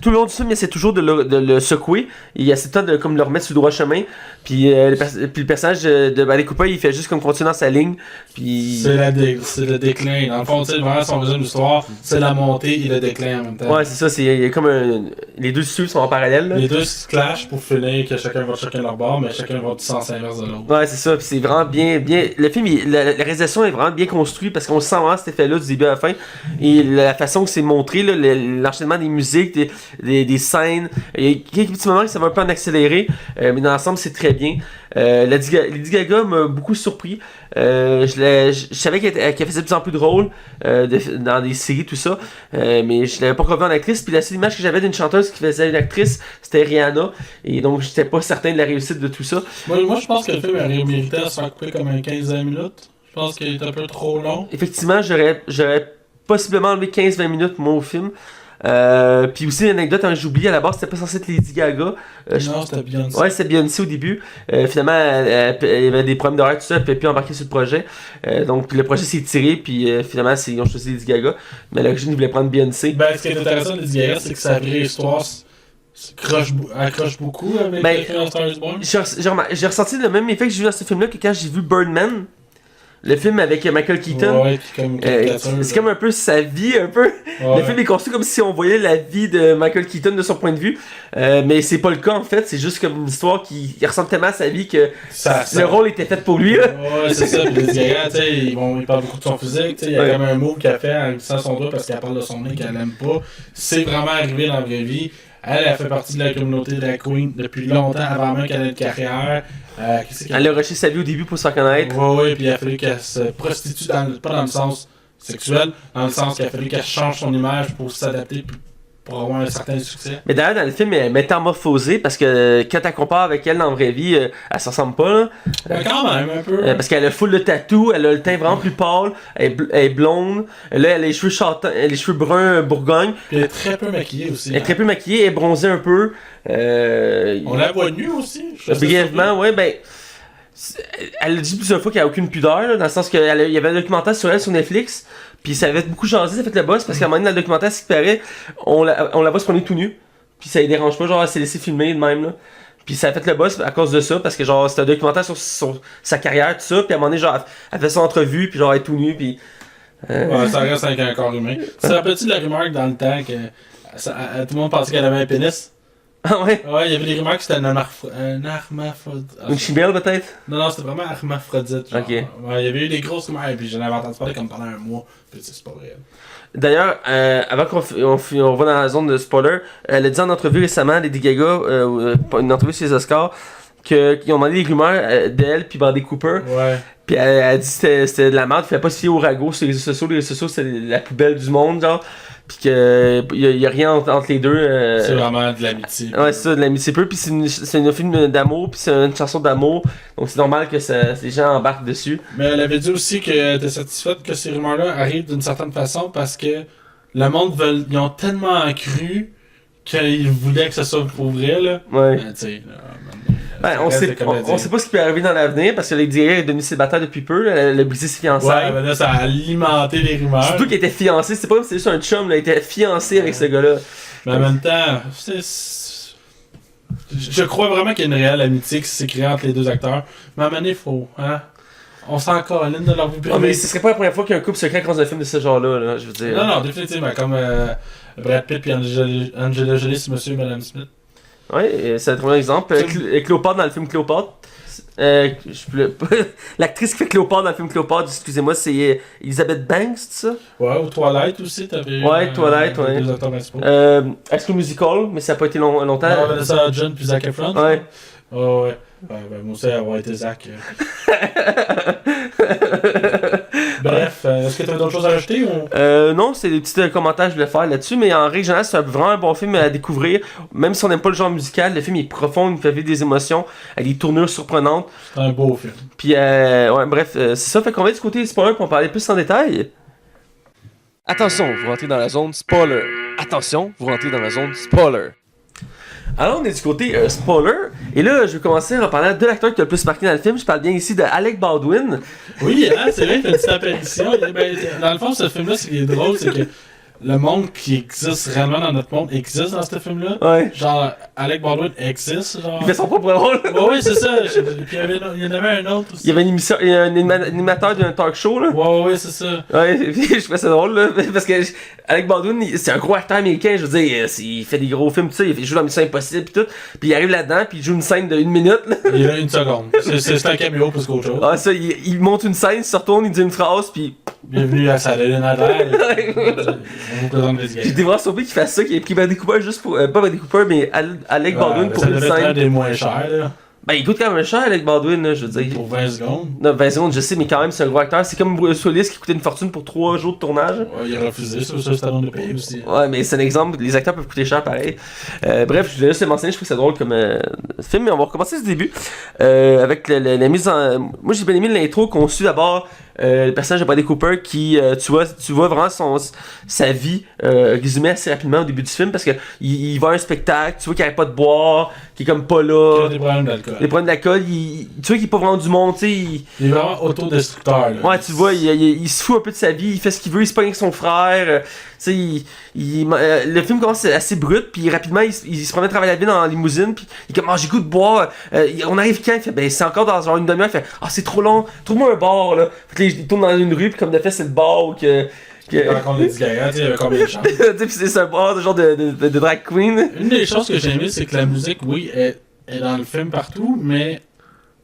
tout le long du film, il essaie toujours de le secouer, il essaie de le remettre sur le droit chemin, puis le personnage de Bradley Cooper, il fait juste comme continuer dans sa ligne, puis... C'est le déclin, dans le fond, tu sais, vraiment, si on veut une histoire, c'est la montée et le déclin en même temps. Ouais, c'est ça, il y a comme les deux suivent sont en parallèle, là. Les deux clash pour finir que chacun va chacun leur bord, mais chacun va du sens inverse de l'autre. Ouais, c'est ça, puis c'est vraiment bien. Le film, la réalisation est vraiment bien construite parce qu'on sent vraiment cet effet-là du début à la fin. Et la façon que c'est montré, là, l'enchaînement des musiques, des scènes, il y a quelques petits moments que ça va un peu en accélérer, mais dans l'ensemble, c'est très bien. Lady Gaga m'a beaucoup surpris. Je savais qu'elle faisait de plus en plus de rôles dans des séries, tout ça, mais je l'avais pas revu en actrice. Puis la seule image que j'avais d'une chanteuse qui faisait une actrice, c'était Rihanna. Et donc, j'étais pas certain de la réussite de tout ça. Moi je pense que le film aurait mérité à se faire couper comme un 15-20 minutes. Je pense qu'il est un peu trop long. Effectivement, j'aurais possiblement enlevé 15-20 minutes, moi, au film. Puis aussi l'anecdote, j'ai oublié à la base, c'était pas censé être Lady Gaga. Non, c'était Beyoncé. Ouais, c'était Beyoncé au début. Finalement, il y avait des problèmes d'horaire, tout ça, elle pouvait plus embarquer sur le projet. Donc le projet s'est tiré, puis finalement, ils ont choisi Lady Gaga. Mais à l'origine, ils voulaient prendre Beyoncé. Ben, ce qui est intéressant de Lady Gaga, c'est que sa vraie histoire accroche beaucoup avec le Star is Born. J'ai ressenti le même effet que j'ai vu dans ce film-là que quand j'ai vu Birdman. Le film avec Michael Keaton, ouais, c'est comme un peu sa vie, un peu. Ouais. Le film est construit comme si on voyait la vie de Michael Keaton de son point de vue, mais c'est pas le cas en fait. C'est juste comme une histoire qui ressemble tellement à sa vie que le rôle était fait pour lui. Là. Ouais, c'est ça. Puis les gars, tu sais, il parle beaucoup de son physique. Il y a comme un move qu'elle fait en glissant son doigt parce qu'elle parle de son nez qu'elle aime pas. C'est vraiment arrivé dans la vraie vie. Elle fait partie de la communauté drag queen depuis longtemps avant même qu'elle ait une carrière. Elle a rushé sa vie au début pour se faire connaître. Oui, puis il a fallu qu'elle se prostitue, pas dans le sens sexuel, dans le sens qu'il a fallu qu'elle change son image pour s'adapter pour avoir un certain succès. Mais d'ailleurs, dans le film, elle est métamorphosée parce que quand tu compares avec elle dans la vraie vie, elle se ressemble pas. Là. Quand même, un peu. Parce qu'elle a full de tatou, elle a le teint vraiment plus pâle, elle est blonde, là elle a les cheveux châtains, les cheveux bruns bourgogne. Puis elle est très peu maquillée aussi. Elle est très peu maquillée, elle est bronzée un peu. On la voit nue aussi. Brièvement, ouais, ben. Elle a dit plusieurs fois qu'elle a aucune pudeur, là, dans le sens qu'il y avait un documentaire sur elle sur Netflix, puis ça avait beaucoup jasé, ça fait le buzz, parce qu'à un moment donné dans le documentaire, ce qui paraît, on la voit se promener tout nu, puis ça ne dérange pas, genre elle s'est laissée filmer de même, là. Puis ça a fait le buzz à cause de ça, parce que genre c'était un documentaire sur sa carrière, tout ça, puis à un moment donné, genre elle fait son entrevue, puis genre elle est tout nu, puis. Ouais, ça reste avec un corps humain. Tu te rappelles-tu de la rumeur que dans le temps que tout le monde pensait qu'elle avait un pénis? Ah ouais? Ouais, il y avait des rumeurs que c'était un hermaphrodite. Une chimelle peut-être? Non, c'était vraiment hermaphrodite. Genre. Ok. Ouais, il y avait eu des grosses rumeurs, et puis j'en avais entendu parler comme pendant un mois, puis c'est pas vrai. D'ailleurs, avant qu'on va dans la zone de spoiler, elle a dit en entrevue récemment, Lady Gaga, une entrevue sur les Oscars, qu'ils ont demandé des rumeurs d'elle puis Bradley Cooper. Ouais. Puis elle a dit que c'était de la merde, il fallait pas se fier au ragot sur les réseaux sociaux. Les réseaux sociaux, c'est la poubelle du monde, genre. Puis qu'il y a rien entre les deux. C'est vraiment de l'amitié. Ouais, c'est ça, de l'amitié peu. Puis c'est une film d'amour, puis c'est une chanson d'amour. Donc c'est normal que les gens embarquent dessus. Mais elle avait dit aussi qu'elle était satisfaite que ces rumeurs-là arrivent d'une certaine façon parce que le monde ils ont tellement cru qu'ils voulaient que ça soit pour vrai, là. Ouais. Tu sais, on sait pas ce qui peut arriver dans l'avenir parce que Lady Gaga est devenue célibataire depuis peu, elle a brisé ses fiançailles. Ouais, mais là ça a alimenté les rumeurs. Surtout qu'elle était fiancée, c'est pas comme si c'était juste un chum, elle était fiancée avec ce gars-là. Mais en même temps, je crois vraiment qu'il y a une réelle amitié qui s'est créée entre les deux acteurs. Mais à un moment donné, faut. Hein? On s'en colline de leur vie privée. Oh, mais ce serait pas la première fois qu'il y a un couple secret dans un film de ce genre-là, là, je veux dire. Non, définitivement. Comme Brad Pitt et Angela Jolie, c'est Monsieur et Madame Smith. Ouais, c'est un très bon exemple. Cléopâtre dans le film Cléopâtre. L'actrice qui fait Cléopâtre dans le film Cléopâtre, excusez-moi, c'est Elizabeth Banks, c'est ça? Ouais, ou Twilight aussi, t'avais. Ouais, Twilight, ouais. Deux acteurs principaux. High School Musical, mais ça n'a pas été longtemps. Non, Vanessa Hudgens puis Zac Efron. Ouais. Oh, ouais. Ben, moi aussi, avoir été Zac. Bref, est-ce que tu as d'autres choses à rajouter ou... Non, c'est des petits commentaires que je voulais faire là-dessus, mais en règle générale, c'est vraiment un bon film à découvrir. Même si on n'aime pas le genre musical, le film est profond, il fait vivre des émotions, avec des tournures surprenantes. C'est un beau film. Puis, ouais, bref, c'est ça. Fait qu'on va être du côté spoiler pour en parler plus en détail. Attention, vous rentrez dans la zone spoiler. Attention, vous rentrez dans la zone spoiler. Alors, on est du côté spoiler. Et là, je vais commencer en parlant de l'acteur qui a le plus marqué dans le film. Je parle bien ici de Alec Baldwin. Oui, hein, c'est vrai, il fait une petite apparition. Ben, dans le fond, ce film-là, ce qui est drôle, c'est que le monde qui existe réellement dans notre monde existe dans ce film-là. Ouais. Genre, Alec Baldwin existe. Genre... Il fait son propre rôle. Ouais, oui, c'est ça. Puis il y en avait un autre aussi. Il y avait une émission, un animateur d'un talk show, là. Ouais, c'est ça. Ouais, je trouvais ça drôle, là. Parce que Alec Baldwin, c'est un gros acteur américain, je veux dire. Il fait des gros films, tout ça. Il joue dans Mission Impossible, pis tout. Puis il arrive là-dedans, puis il joue une scène de 1 minute, là. Il a une seconde. C'est un caméo plus qu'autre chose. Ah, ça, il monte une scène, il se retourne, il dit une phrase, puis. Bienvenue à Saturday Night Live. On vous présente les gars. J'étais vraiment surpris qu'il fasse ça, qu'il ait pris Bradley Cooper juste pour. Pas Bradley Cooper, mais Alec Baldwin pour une Ça devait être un scène. des moins chers, là. Ben, il coûte quand même cher, Alec Baldwin, là, je veux dire. Pour 20 secondes. Non, 20 secondes, je sais, mais quand même, c'est un gros acteur. C'est comme Bruce Willis qui coûtait une fortune pour 3 jours de tournage. Ouais, il a refusé ça, c'est Stallone de payer aussi. Ouais, mais c'est un exemple, les acteurs peuvent coûter cher pareil. Bref, je voulais juste le mentionner, je trouve que c'est drôle comme film, mais on va recommencer ce début. Avec la mise en. Moi, j'ai bien aimé l'intro qu'on suit d'abord. Le personnage de Bradley Cooper qui, tu vois vraiment sa vie résumée assez rapidement au début du film parce que il va à un spectacle, tu vois qu'il arrête pas de boire, qu'il est comme pas là. Il a des problèmes d'alcool. Des problèmes d'alcool, tu vois qu'il est pas vraiment du monde, tu sais. Il est vraiment autodestructeur, là. Ouais, tu vois, il se fout un peu de sa vie, il fait ce qu'il veut, il se pogne avec son frère. Tu sais, le film commence assez brut, puis rapidement, il se promène à travers la ville en limousine, puis il est comme, j'ai goût de boire. On arrive quand? Il fait, ben, c'est encore dans genre une demi-heure. Il fait, c'est trop long, trouve-moi un bar, là. Fait que il tourne dans une rue, puis comme de fait, c'est le bar où que. Il rencontre Lady Gaga, tu sais, il y avait combien de chances. Tu sais, puis c'est un bar de genre de drag queen. Une des choses que j'ai aimé, c'est que la musique, oui, est dans le film partout, mais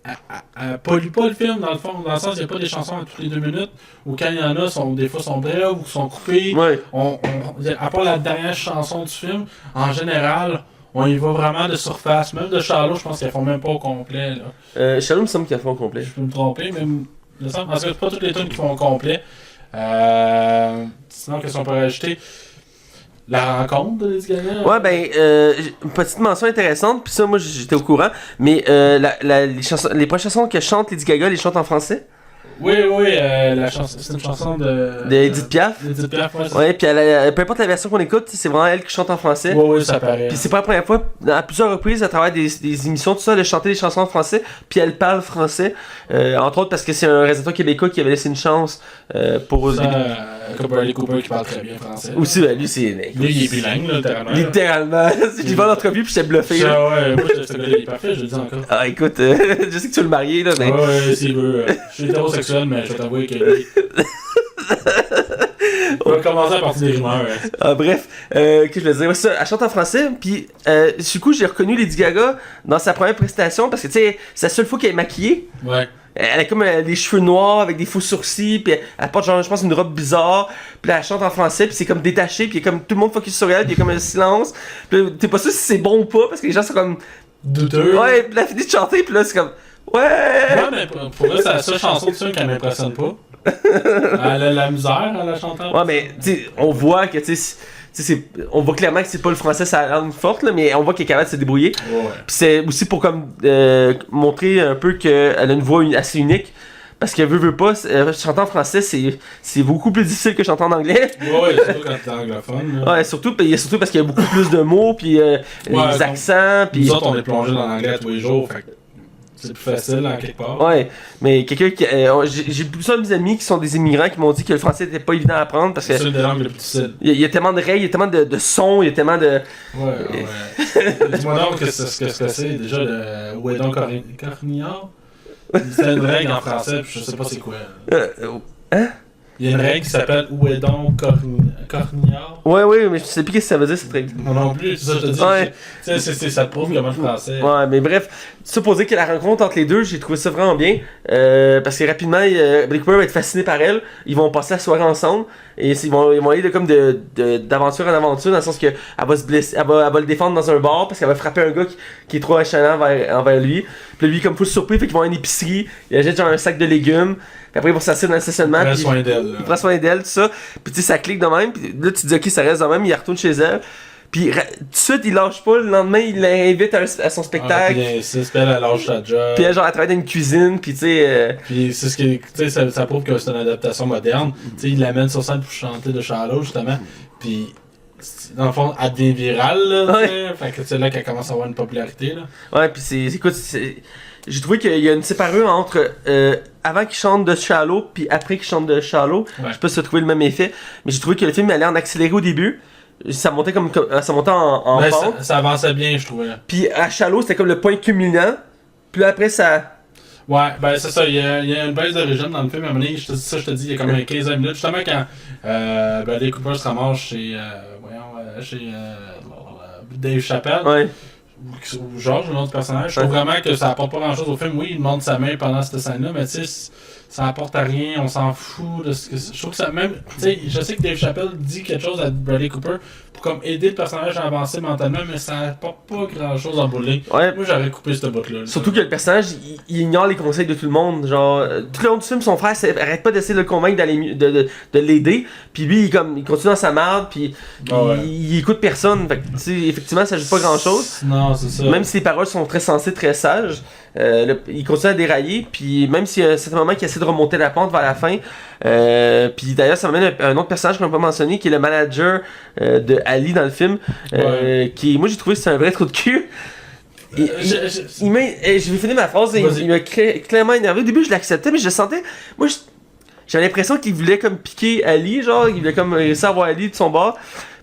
elle pollue pas le film, dans le fond. Dans le sens, il n'y a pas des chansons à toutes les 2 minutes, ou quand il y en a, des fois sont brèves ou sont coupées. Ouais. À part la dernière chanson du film, en général, on y va vraiment de surface. Même de Charlot, je pense qu'elles font même pas au complet. Là. Shalom me semble qu'il a fait au complet. Je peux me tromper, mais il me semble, parce que c'est pas toutes les tunes qui font au complet. Sinon, qu'est-ce qu'on peut rajouter? La rencontre de Lady Gaga? Ouais, ben, une petite mention intéressante, puis ça, moi, j'étais au courant, mais les prochaines chansons que chante Lady Gaga, les chante en français? Oui, la chanson, c'est une chanson de Edith Piaf. Edith Piaf, ouais. Ouais, puis peu importe la version qu'on écoute, c'est vraiment elle qui chante en français. Oui, ça paraît. Puis c'est pas la première fois, à plusieurs reprises, à travers des émissions, tout ça, de chanter des chansons en français, puis elle parle français. Entre autres parce que c'est un réalisateur québécois qui avait laissé une chance pour... Ça, comme Bradley Cooper qui parle très bien français. Aussi, ben, lui, c'est... Lui, il est bilingue, là, littéralement. Littéralement. J'ai vu l'entrevue, puis j'étais bluffé. Ça, ouais, moi, ce gars-là, il est parfait, je le dis encore. Ah, écoute, je sais que tu veux le marier, là, mais... Ouais, s'il veut. Je suis hétérosexuel, mais je vais t'avouer que lui... On va commencer à partir des rumeurs. Bref, que je veux dire, ça, elle chante en français, puis du coup, j'ai reconnu Lady Gaga dans sa première prestation, parce que, tu sais, c'est la seule fois qu'elle est maquillée. Ouais. Elle a comme des cheveux noirs avec des faux sourcils, puis elle porte genre, je pense, une robe bizarre, puis là, elle chante en français, puis c'est comme détaché, puis comme tout le monde focus sur elle, puis il y a comme un silence. Puis là, t'es pas sûr si c'est bon ou pas, parce que les gens sont comme... Douteux. Ouais, puis là, elle finit de chanter, puis là, c'est comme... Ouais! Ouais, mais pour elle, c'est la seule chanson de film qui m'impressionne pas. Elle a la misère à la chanter. Ouais, mais, tu sais, on voit que, tu sais... on voit clairement que c'est pas le français sa langue forte, là, mais on voit qu'elle est capable de se débrouiller. Ouais. Puis c'est aussi pour comme montrer un peu qu'elle a une voix assez unique. Parce que veut pas, chanter en français, c'est beaucoup plus difficile que chanter en anglais. Ouais, surtout quand t'es anglophone. Là. Ouais, surtout parce qu'il y a beaucoup plus de mots, puis les accents. Puis nous autres, on est plongé dans l'anglais tous les jours, fait que c'est plus facile en quelque part. Ouais, mais quelqu'un qui. J'ai plusieurs de mes amis qui sont des immigrants qui m'ont dit que le français était pas évident à apprendre parce que. C'est une des langues les plus difficiles. Il y a tellement de règles, il y a tellement de sons, il y a tellement de. Ouais. Dis-moi donc ce que c'est déjà de Ouédon Corniard. C'est une règle en français, puis je sais pas c'est quoi. Hein? Il y a une règle qui s'appelle Ouédon Corniard. Ouais, mais je sais plus qu'est-ce que ça veut dire cette règle. Moi non plus, c'est ça, je te dis. Ouais. Ça te prouve comment le français. Ouais, mais bref, supposé que la rencontre entre les deux, j'ai trouvé ça vraiment bien. Parce que rapidement, Bradley Cooper va être fasciné par elle. Ils vont passer la soirée ensemble. Et ils vont aller d'aventure en aventure, dans le sens que elle va se blesser, elle va le défendre dans un bar parce qu'elle va frapper un gars qui est trop acharnant envers lui. Puis lui, comme full surpris, fait qu'ils vont à une épicerie. Il achète genre un sac de légumes. Puis après, ils vont s'asseoir dans le stationnement. Il prend soin d'elle, tout ça. Puis tu sais, ça clique de même. Puis là, tu te dis, ok, ça reste de même. Il retourne chez elle. Puis tout de suite, il lâche pas. Le lendemain, il l'invite à son spectacle. Puis il insiste, puis elle lâche sa job. Puis elle, genre, elle travaille dans une cuisine. Puis tu sais. Puis c'est ce qui. Tu sais, ça prouve que c'est une adaptation moderne. Tu sais, il l'amène sur scène pour chanter de Shallow, justement. Puis. Dans le fond, elle devient virale, là. Ouais. Fait que c'est là qu'elle commence à avoir une popularité, là. Ouais, puis écoute, j'ai trouvé qu'il y a une séparure entre avant qu'il chante de Shallow puis après qu'il chante de Shallow. Ouais. Je sais pas si ça a trouvé le même effet, mais j'ai trouvé que le film allait en accéléré au début. Ça montait ça montait en Ouais, pente. ça avançait bien, je trouvais. Puis à Shallow, c'était comme le point culminant. Puis là, après, ça. Ouais, ben c'est ça, il y a une baisse de régime dans le film, à un moment donné, je te dis, il y a comme 15 minutes, justement quand Bradley Cooper se ramasse chez Dave Chappelle, Ouais. ou George, l'autre personnage, je trouve vraiment que ça apporte pas grand chose au film. Oui, il monte sa main pendant cette scène-là, mais tu sais, ça apporte à rien, on s'en fout de ce que je trouve que ça même, tu sais, je sais que Dave Chappelle dit quelque chose à Bradley Cooper pour comme aider le personnage à avancer mentalement, mais ça apporte pas grand chose en bout de ligne. Ouais. Moi j'aurais coupé cette bout-là. Surtout que le personnage, il ignore les conseils de tout le monde. Genre, tout le long du film, son frère arrête pas d'essayer de le convaincre de l'aider. Puis lui, il continue dans sa merde, puis il écoute personne. Fait que, tu sais, effectivement, ça joue pas grand chose. Non, c'est ça. Même si ses paroles sont très sensées, très sages, il continue à dérailler. Puis même s'il y a un certain moment qu'il essaie de remonter la pente vers la fin. Puis d'ailleurs, ça m'amène un autre personnage qu'on n'a pas mentionné, qui est le manager de Ali dans le film. Qui, moi, j'ai trouvé que c'est un vrai trou de cul. Je vais finir ma phrase. Il m'a clairement énervé. Au début, je l'acceptais, mais je le sentais. Moi, j'avais l'impression qu'il voulait comme piquer Ali, genre, il voulait comme réussir à avoir Ali de son bord.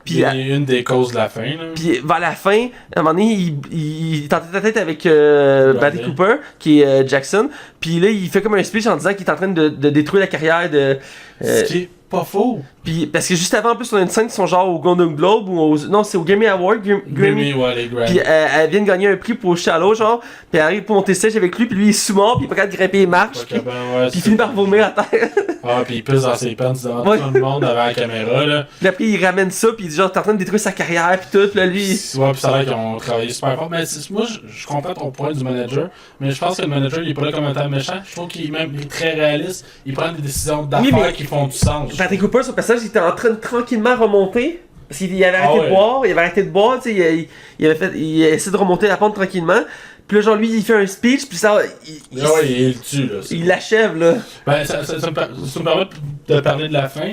Puis il y a une des causes de la fin. Là. Puis vers la fin, à un moment donné, il est en tête à tête avec Bradley Cooper, qui est Jackson. Puis là, il fait comme un speech en disant qu'il est en train de détruire la carrière de. Ce qui est pas faux. Puis parce que juste avant, en plus, on a une scène qui sont genre au Golden Globe ou non, c'est au Grammy Award. Grammy, ouais, les Grammy. Puis elle vient de gagner un prix pour Shallow, genre. Puis elle arrive pour monter stage avec lui, puis lui il est sous-mort, puis il est pas capable de grimper les marches. Puis il finit par vomir à terre. Ah, puis il pisse dans ses pants devant tout le monde devant la caméra, là. Puis après, il ramène ça, puis il dit genre, t'es en train de détruire sa carrière, puis tout, là, lui. Ouais, puis ça a l'air qu'ils ont travaillé super fort. Mais moi, je comprends ton point du manager, mais je pense que le manager, il est pas là comme un temps méchant. Je trouve qu'il est très réaliste. Il prend des décisions d'affaires qui font du sens. Patrick Cooper, son personnage, il était en train de tranquillement remonter. Parce qu'il avait arrêté de boire, tu sais, il essaie de remonter la pente tranquillement. Puis là, genre, lui, il fait un speech, puis ça. Il le tue, là. Il l'achève, là. Ben, ça me permet de parler de la fin.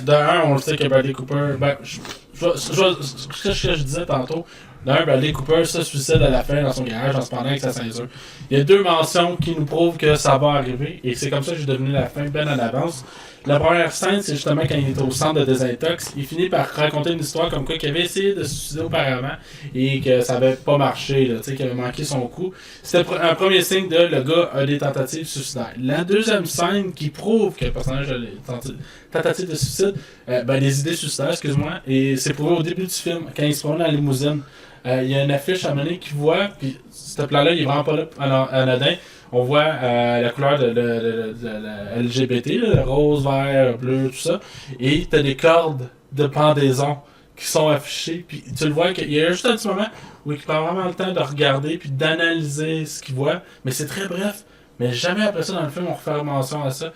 D'un, on le sait que Bradley Cooper. Ben, ce que je disais tantôt. D'un, Bradley Cooper se suicide à la fin dans son garage en se pendant avec sa ceinture. Il y a deux mentions qui nous prouvent que ça va arriver, et c'est comme ça que j'ai devenu la fin bien en avance. La première scène, c'est justement quand il est au centre de désintox. Il finit par raconter une histoire comme quoi qu'il avait essayé de se suicider auparavant et que ça avait pas marché, là, qu'il avait manqué son coup. C'était un premier signe de le gars a des tentatives suicidaires. La deuxième scène qui prouve que le personnage a des tentatives de suicide, des idées suicidaires, excuse-moi, et c'est prouvé au début du film, quand il se promène dans la limousine. Il y a une affiche à mener qu'il voit, puis ce plan-là, il est vraiment pas là anodin. On voit la couleur de la LGBT, le rose, vert, bleu, tout ça. Et t'as des cordes de pendaison qui sont affichées. Puis tu le vois qu'il y a juste un petit moment où il prend vraiment le temps de regarder puis d'analyser ce qu'il voit. Mais c'est très bref. Mais jamais après ça dans le film on refait mention à ça.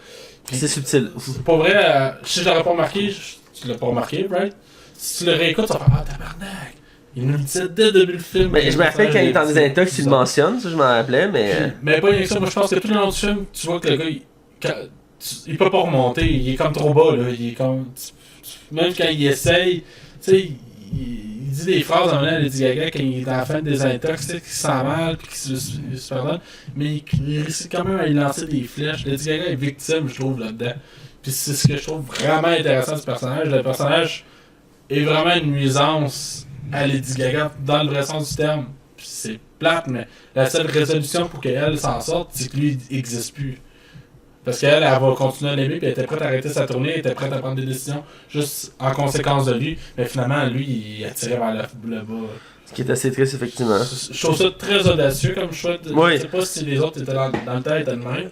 Puis, c'est subtil. C'est pas vrai. Si je l'aurais pas remarqué, tu l'as pas remarqué, right? Si tu le réécoutes, tu vas faire tabarnak. Il nous le disait dès le début du film. Mais je me rappelle quand il est en désintox, il le mentionne, ça je m'en rappelais, mais. Mais pas rien que ça, moi je pense que tout le long du film, tu vois que le gars, il peut pas remonter, il est comme trop bas, là. Il est comme. Même quand il essaye, tu sais, il dit des phrases en venant à Lady Gaga quand il est en fin de désintox, tu sais, qu'il se sent mal, puis qu'il se pardonne, mais il réussit quand même à y lancer des flèches. Lady Gaga est victime, je trouve, là-dedans. Puis c'est ce que je trouve vraiment intéressant de ce personnage. Le personnage est vraiment une nuisance à Lady Gaga dans le vrai sens du terme. Puis c'est plate, mais la seule résolution pour qu'elle s'en sorte, c'est que lui, il n'existe plus. Parce qu'elle va continuer à l'aimer, puis elle était prête à arrêter sa tournée, elle était prête à prendre des décisions juste en conséquence de lui. Mais finalement, lui, il attirait vers le bas. Ce qui est assez triste, effectivement. Je trouve ça très audacieux comme choix. Oui. Je sais pas si les autres étaient dans le temps étaient de même.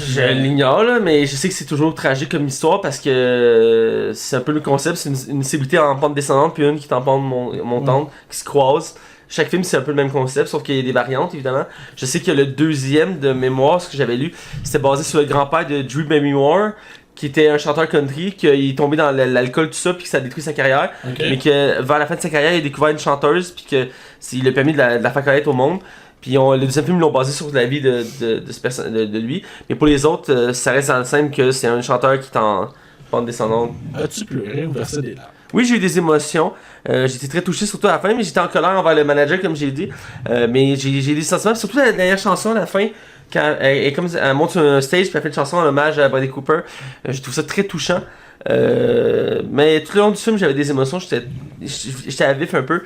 Je l'ignore, là, mais je sais que c'est toujours tragique comme histoire parce que c'est un peu le concept. C'est une célébrité en pente descendante, puis une qui est en pente montante, qui se croisent. Chaque film, c'est un peu le même concept, sauf qu'il y a des variantes, évidemment. Je sais que le deuxième de mémoire, ce que j'avais lu, c'était basé sur le grand-père de Drew Barrymore, qui était un chanteur country, qu'il est tombé dans l'alcool, tout ça, puis que ça a détruit sa carrière. Okay. Mais que vers la fin de sa carrière, il a découvert une chanteuse, puis que il lui a permis de la faire connaître au monde. Puis le deuxième film, ils l'ont basé sur la vie de lui. Mais pour les autres, ça reste dans le simple que c'est un chanteur qui est en pente descendante. As-tu pleuré ou versé des larmes? Oui, j'ai eu des émotions. J'étais très touché, surtout à la fin, mais j'étais en colère envers le manager, comme j'ai dit. Mais j'ai des sentiments, surtout la dernière chanson à la fin. Quand elle monte sur un stage puis elle fait une chanson en hommage à Bradley Cooper, je trouve ça très touchant. Mais tout le long du film, j'avais des émotions, j'étais à vif un peu.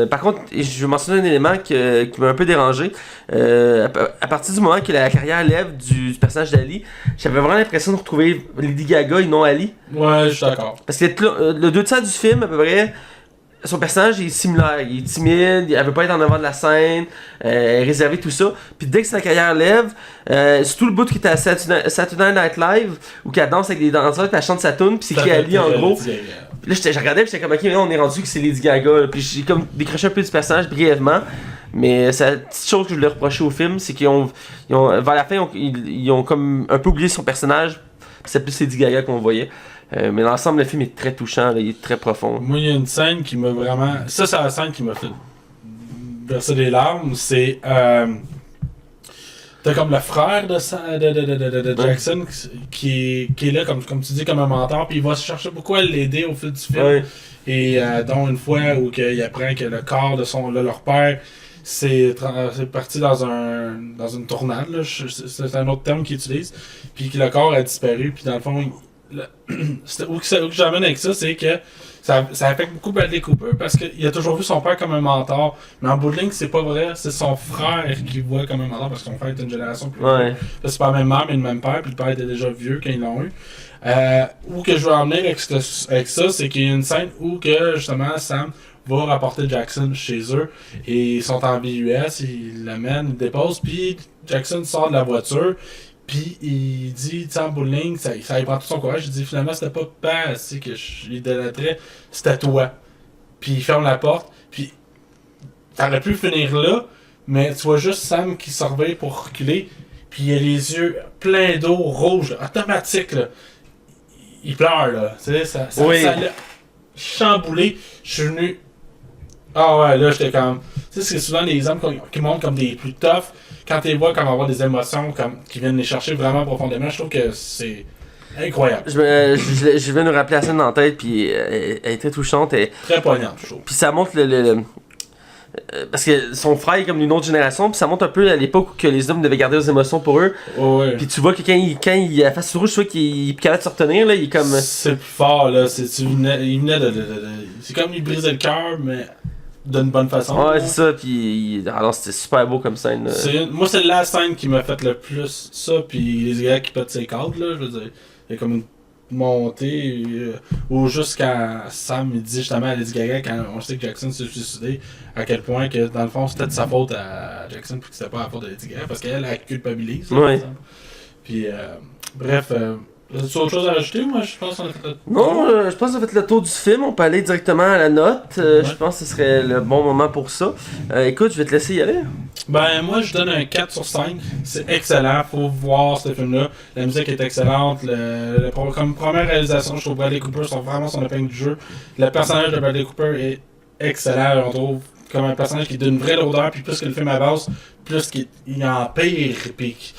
Par contre, je vais mentionner un élément qui m'a un peu dérangé. À partir du moment que la carrière lève du personnage d'Ali, j'avais vraiment l'impression de retrouver Lady Gaga et non Ali. Ouais, je suis d'accord. Parce que le 2 tiers du film, à peu près, son personnage est similaire. Il est timide, elle veut pas être en avant de la scène, elle est réservée, tout ça. Puis dès que sa carrière lève, c'est tout le bout qui était à Saturday Night Live, où qu'elle danse avec des danseurs, puis elle chante sa tune, puis c'est qui Ali en gros. Puis là, je regardais, puis j'étais comme, ok, là, on est rendu que c'est Lady Gaga. Là. Puis j'ai comme décroché un peu du personnage brièvement. Mais c'est la petite chose que je voulais reprocher au film, c'est qu'ils vers la fin, ils ont comme un peu oublié son personnage. Puis c'est plus Lady Gaga qu'on voyait. Mais l'ensemble, le film est très touchant, là, il est très profond. Moi, il y a une scène qui m'a vraiment. Ça, c'est la scène qui m'a fait verser des larmes. C'est. T'as comme le frère de Jackson qui est là, comme tu dis, comme un mentor, puis il va se chercher beaucoup à l'aider au fil du film. Ouais. Et dont une fois où il apprend que le corps de leur père c'est parti dans une tournade, là, c'est un autre terme qu'ils utilisent, puis que le corps a disparu, puis dans le fond, où que j'amène avec ça, c'est que ça affecte beaucoup Bradley Cooper parce qu'il a toujours vu son père comme un mentor. Mais en bout de ligne, c'est pas vrai. C'est son frère qui voit comme un mentor parce que son frère est une génération plus Ouais. c'est pas la même mère mais le même père. Puis le père était déjà vieux quand ils l'ont eu. Où que je veux emmener avec ça, c'est qu'il y a une scène où que justement Sam va rapporter Jackson chez eux. Et ils sont en BUS, ils l'amènent, ils le déposent. Puis Jackson sort de la voiture. Puis il dit, tu sais, en bowling, ça il prend tout son courage. Il dit, finalement, c'était pas Pan que je l'idolâtrais, c'était toi. Puis il ferme la porte. Puis t'aurais pu finir là, mais tu vois juste Sam qui surveille pour reculer. Puis il a les yeux pleins d'eau rouge, automatique, là. Il pleure, là. Tu sais, ça l'a chamboulé. Je suis venu. Ah ouais, là, j'étais comme. Tu sais, c'est souvent des exemples qui montrent comme des plus tough. Quand tu les vois comme avoir des émotions qui viennent les chercher vraiment profondément, je trouve que c'est incroyable. Je vais nous rappeler la scène en tête, puis elle est très touchante. Très poignante, je trouve. Puis ça montre parce que son frère est comme d'une autre génération, puis ça montre un peu à l'époque où les hommes devaient garder leurs émotions pour eux. Oh, ouais. Puis tu vois que quand il a face rouge, tu vois qu'il est capable de se retenir, là, il est comme. C'est plus fort, là. Il venait de. C'est comme il brisait le cœur, mais d'une bonne façon. Ouais, là. c'est ça, puis alors c'était super beau comme scène. Moi, c'est la scène qui m'a fait le plus ça, puis les gars qui pètent ses cadres, là, je veux dire. Il y a comme une montée, ou juste quand Sam il dit justement à Lady Gaga, quand on sait que Jackson s'est suicidé, à quel point que dans le fond c'était de sa faute à Jackson, puis que c'était pas la faute de Lady Gaga, parce qu'elle culpabilise. Ouais. Par exemple. Puis, bref. As-tu autre chose à rajouter? Moi, je pense qu'on a fait le tour. Non, je pense qu'on a fait le tour du film, on peut aller directement à la note. Je pense que ce serait le bon moment pour ça. Écoute, je vais te laisser y aller. Ben, moi, je donne un 4 sur 5. C'est excellent. Faut voir ce film-là. La musique est excellente. Comme première réalisation, je trouve Bradley Cooper sont vraiment son épingle du jeu. Le personnage de Bradley Cooper est excellent. On trouve comme un personnage qui donne une vraie lourdeur. Puis plus que le film avance, plus qu'il empire. Puis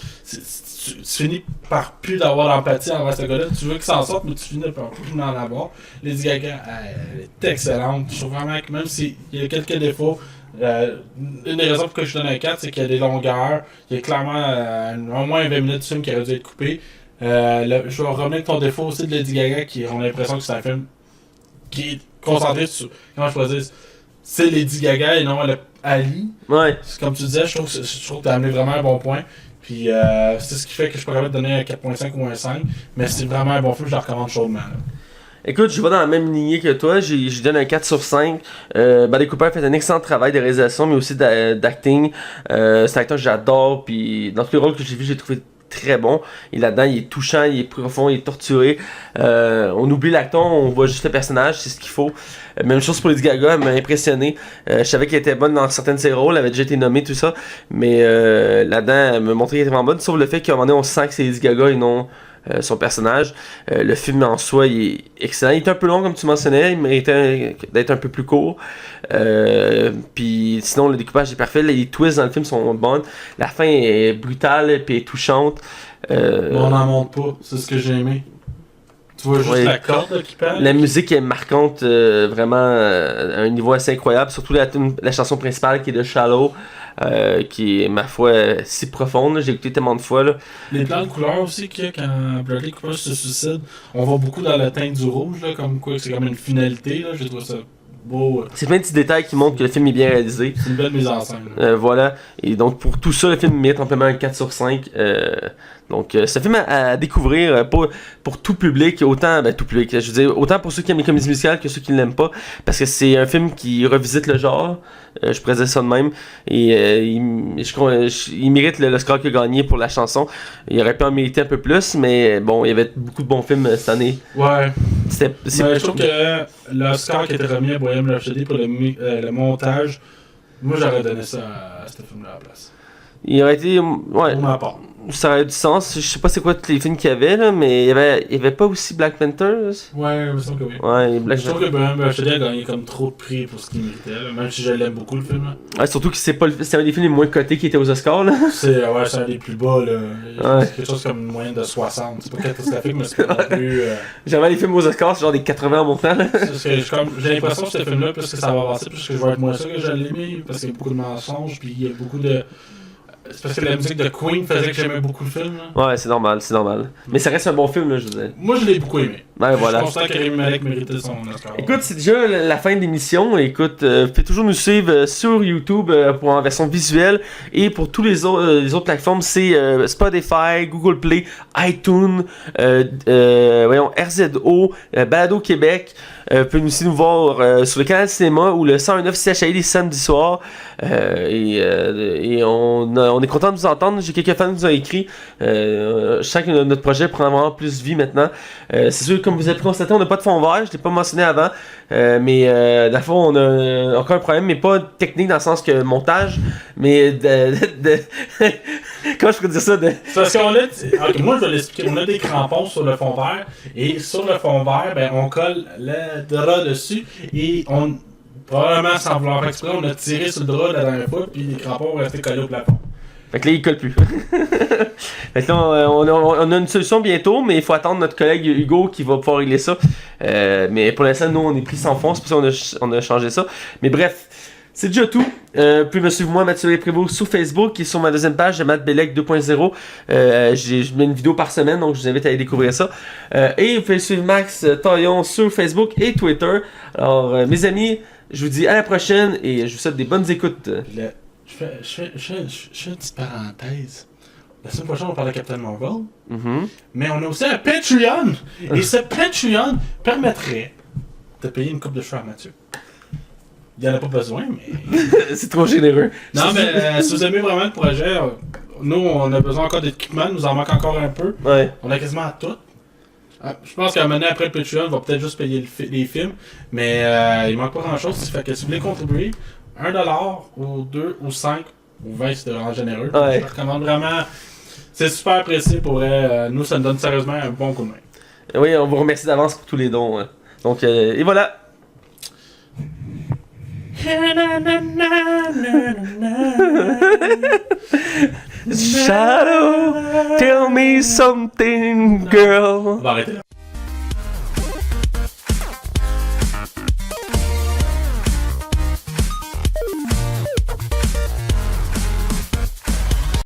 tu finis par plus d'avoir d'empathie envers ce gars-là. Tu veux qu'il s'en sorte, mais tu finis par plus d'en avoir. Lady Gaga, elle est excellente. Je trouve vraiment que même s'il y a quelques défauts, une des raisons pour que je donne un 4, c'est qu'il y a des longueurs. Il y a clairement au moins 20 minutes de film qui aurait dû être coupé. Je vais revenir avec ton défaut aussi de Lady Gaga, qui on a l'impression que c'est un film qui est concentré sur, comment je pourrais dire, c'est Lady Gaga et non Ali. Ouais. Comme tu disais, je trouve que tu as amené vraiment un bon point. Puis c'est ce qui fait que je pourrais donner un 4.5 ou un 5. Mais c'est vraiment un bon film, je le recommande chaudement. Là. Écoute, je vais dans la même lignée que toi, je donne un 4 sur 5. Bradley Cooper fait un excellent travail de réalisation, mais aussi d'acting. C'est un acteur que j'adore, puis dans tous les rôles que j'ai vus, j'ai trouvé très bon. Et là-dedans, il est touchant, il est profond, il est torturé. On oublie l'acteur, on voit juste le personnage, c'est ce qu'il faut. Même chose pour Lady Gaga, elle m'a impressionné. Je savais qu'elle était bonne dans certains de ses rôles, elle avait déjà été nommée, tout ça. Mais là-dedans, elle m'a montré qu'elle était vraiment bonne, sauf le fait qu'à un moment donné, on sent que c'est Lady Gaga et non son personnage. Le film en soi, il est excellent. Il est un peu long, comme tu mentionnais, il méritait d'être un peu plus court. Puis sinon, le découpage est parfait. Les twists dans le film sont bonnes. La fin est brutale et touchante. Mais on n'en monte pas, c'est ce que j'ai aimé. Tu vois juste la corde là, qui parle. La musique est marquante, vraiment à un niveau assez incroyable. Surtout la chanson principale qui est de Shallow. Qui est, ma foi, si profonde. J'ai écouté tellement de fois. Là. Les plans de couleurs aussi qu'il y a quand Bradley Cooper se suicide, on voit beaucoup dans la teinte du rouge, là, comme quoi c'est comme une finalité. Là, je trouve ça beau. C'est plein de petits détails qui montrent que le film est bien réalisé. C'est une belle mise en scène. Voilà. Et donc, pour tout ça, le film mérite amplement un 4 sur 5. Donc, c'est un film à découvrir pour tout public, autant tout public, je veux dire, autant pour ceux qui aiment les comédies musicales que ceux qui ne l'aiment pas, parce que c'est un film qui revisite le genre, je pourrais dire ça de même, et il mérite l'Oscar qu'il a gagné pour la chanson. Il aurait pu en mériter un peu plus, mais bon, il y avait beaucoup de bons films cette année. Ouais. Je trouve que l'Oscar qui était remis à Bohemian Rhapsody pour le montage, moi j'aurais donné ça à ce film-là à la place. Il aurait été, ouais. Pour ma part. Ça aurait du sens. Je sais pas c'est quoi tous les films qu'il y avait, là, mais il y avait pas aussi Black Panther. Ouais, je me sens que oui. Ouais, je trouve que Bohemian Rhapsody a gagné comme trop de prix pour ce qu'il méritait, là, même si je l'aime beaucoup le film. Là. Ouais, surtout que c'est un des films les moins cotés qui était aux Oscars. Là. C'est un des plus bas. Là. C'est quelque chose comme une moyenne de 60. C'est pas catastrophique, mais c'est pas non plus. Jamais les films aux Oscars, c'est genre des 80 en montant. Là. J'ai l'impression que ce film-là, plus que ça va avancer, plus que je vais être moins sûr que je l'aimais, parce qu'il y a beaucoup de mensonges, puis il y a beaucoup de. C'est parce que la musique de Queen faisait que j'aimais beaucoup le film. Là. Ouais, c'est normal. Mais ça reste un bon film, là, je veux dire. Moi, je l'ai beaucoup aimé. Ouais, voilà. Je constate que Rami Malek méritait son Oscar. Écoute, c'est déjà la fin de l'émission. Écoute, vous pouvez toujours nous suivre sur YouTube pour en version visuelle. Et pour tous les autres plateformes, c'est Spotify, Google Play, iTunes, RZO, Balado Québec. Vous pouvez aussi nous voir sur le canal Cinéma ou le 109 CHI les samedis soirs. Et on est content de vous entendre. J'ai quelques fans qui nous ont écrit. Je sens que notre projet prend vraiment plus vie maintenant. C'est sûr, comme vous avez pu constater, on n'a pas de fond vert. Je ne l'ai pas mentionné avant. Mais dans le fond, on a encore un problème, mais pas technique dans le sens que montage, mais comment je pourrais dire ça? Parce qu'on a... Okay, moi, je vais l'expliquer. On a des crampons sur le fond vert. Et sur le fond vert, ben, on colle le drap dessus. Et on... Probablement sans vouloir faire exprès, on a tiré sur le drap la dernière fois, puis les crampons vont rester collés au plafond. Fait que là, il colle plus. Fait que là, on a une solution bientôt, mais il faut attendre notre collègue Hugo qui va pouvoir régler ça. Mais pour l'instant, nous, on est pris sans fond, c'est pour ça qu'on a changé ça. Mais bref, c'est déjà tout. Vous pouvez me suivre moi, Mathieu Prévost, sur Facebook et sur ma deuxième page de Matt Bellec 2.0. Je mets une vidéo par semaine, donc je vous invite à aller découvrir ça. Et vous pouvez suivre Max Taillon sur Facebook et Twitter. Alors, mes amis, je vous dis à la prochaine et je vous souhaite des bonnes écoutes. Je fais une petite parenthèse. La semaine prochaine, on va parler de Captain Marvel. Mm-hmm. Mais on a aussi un Patreon. Et ce Patreon permettrait de payer une coupe de cheveux à Mathieu. Il n'y en a pas besoin, mais... C'est trop généreux. Non, mais si vous aimez vraiment le projet, nous, on a besoin encore d'équipement. Il nous en manque encore un peu. Ouais. On a quasiment tout. Je pense qu'à un moment après le Patreon, on va peut-être juste payer les films. Mais il manque pas grand-chose. Fait que si vous voulez contribuer, $1 ou 2 ou 5 ou 20 c'est vraiment généreux. Ouais. Je recommande vraiment. C'est super apprécié pour vrai. Nous, ça nous donne sérieusement un bon coup de main. Oui, on vous remercie d'avance pour tous les dons. Hein. Donc, et voilà. Shadow, tell me something, girl. On va arrêter là.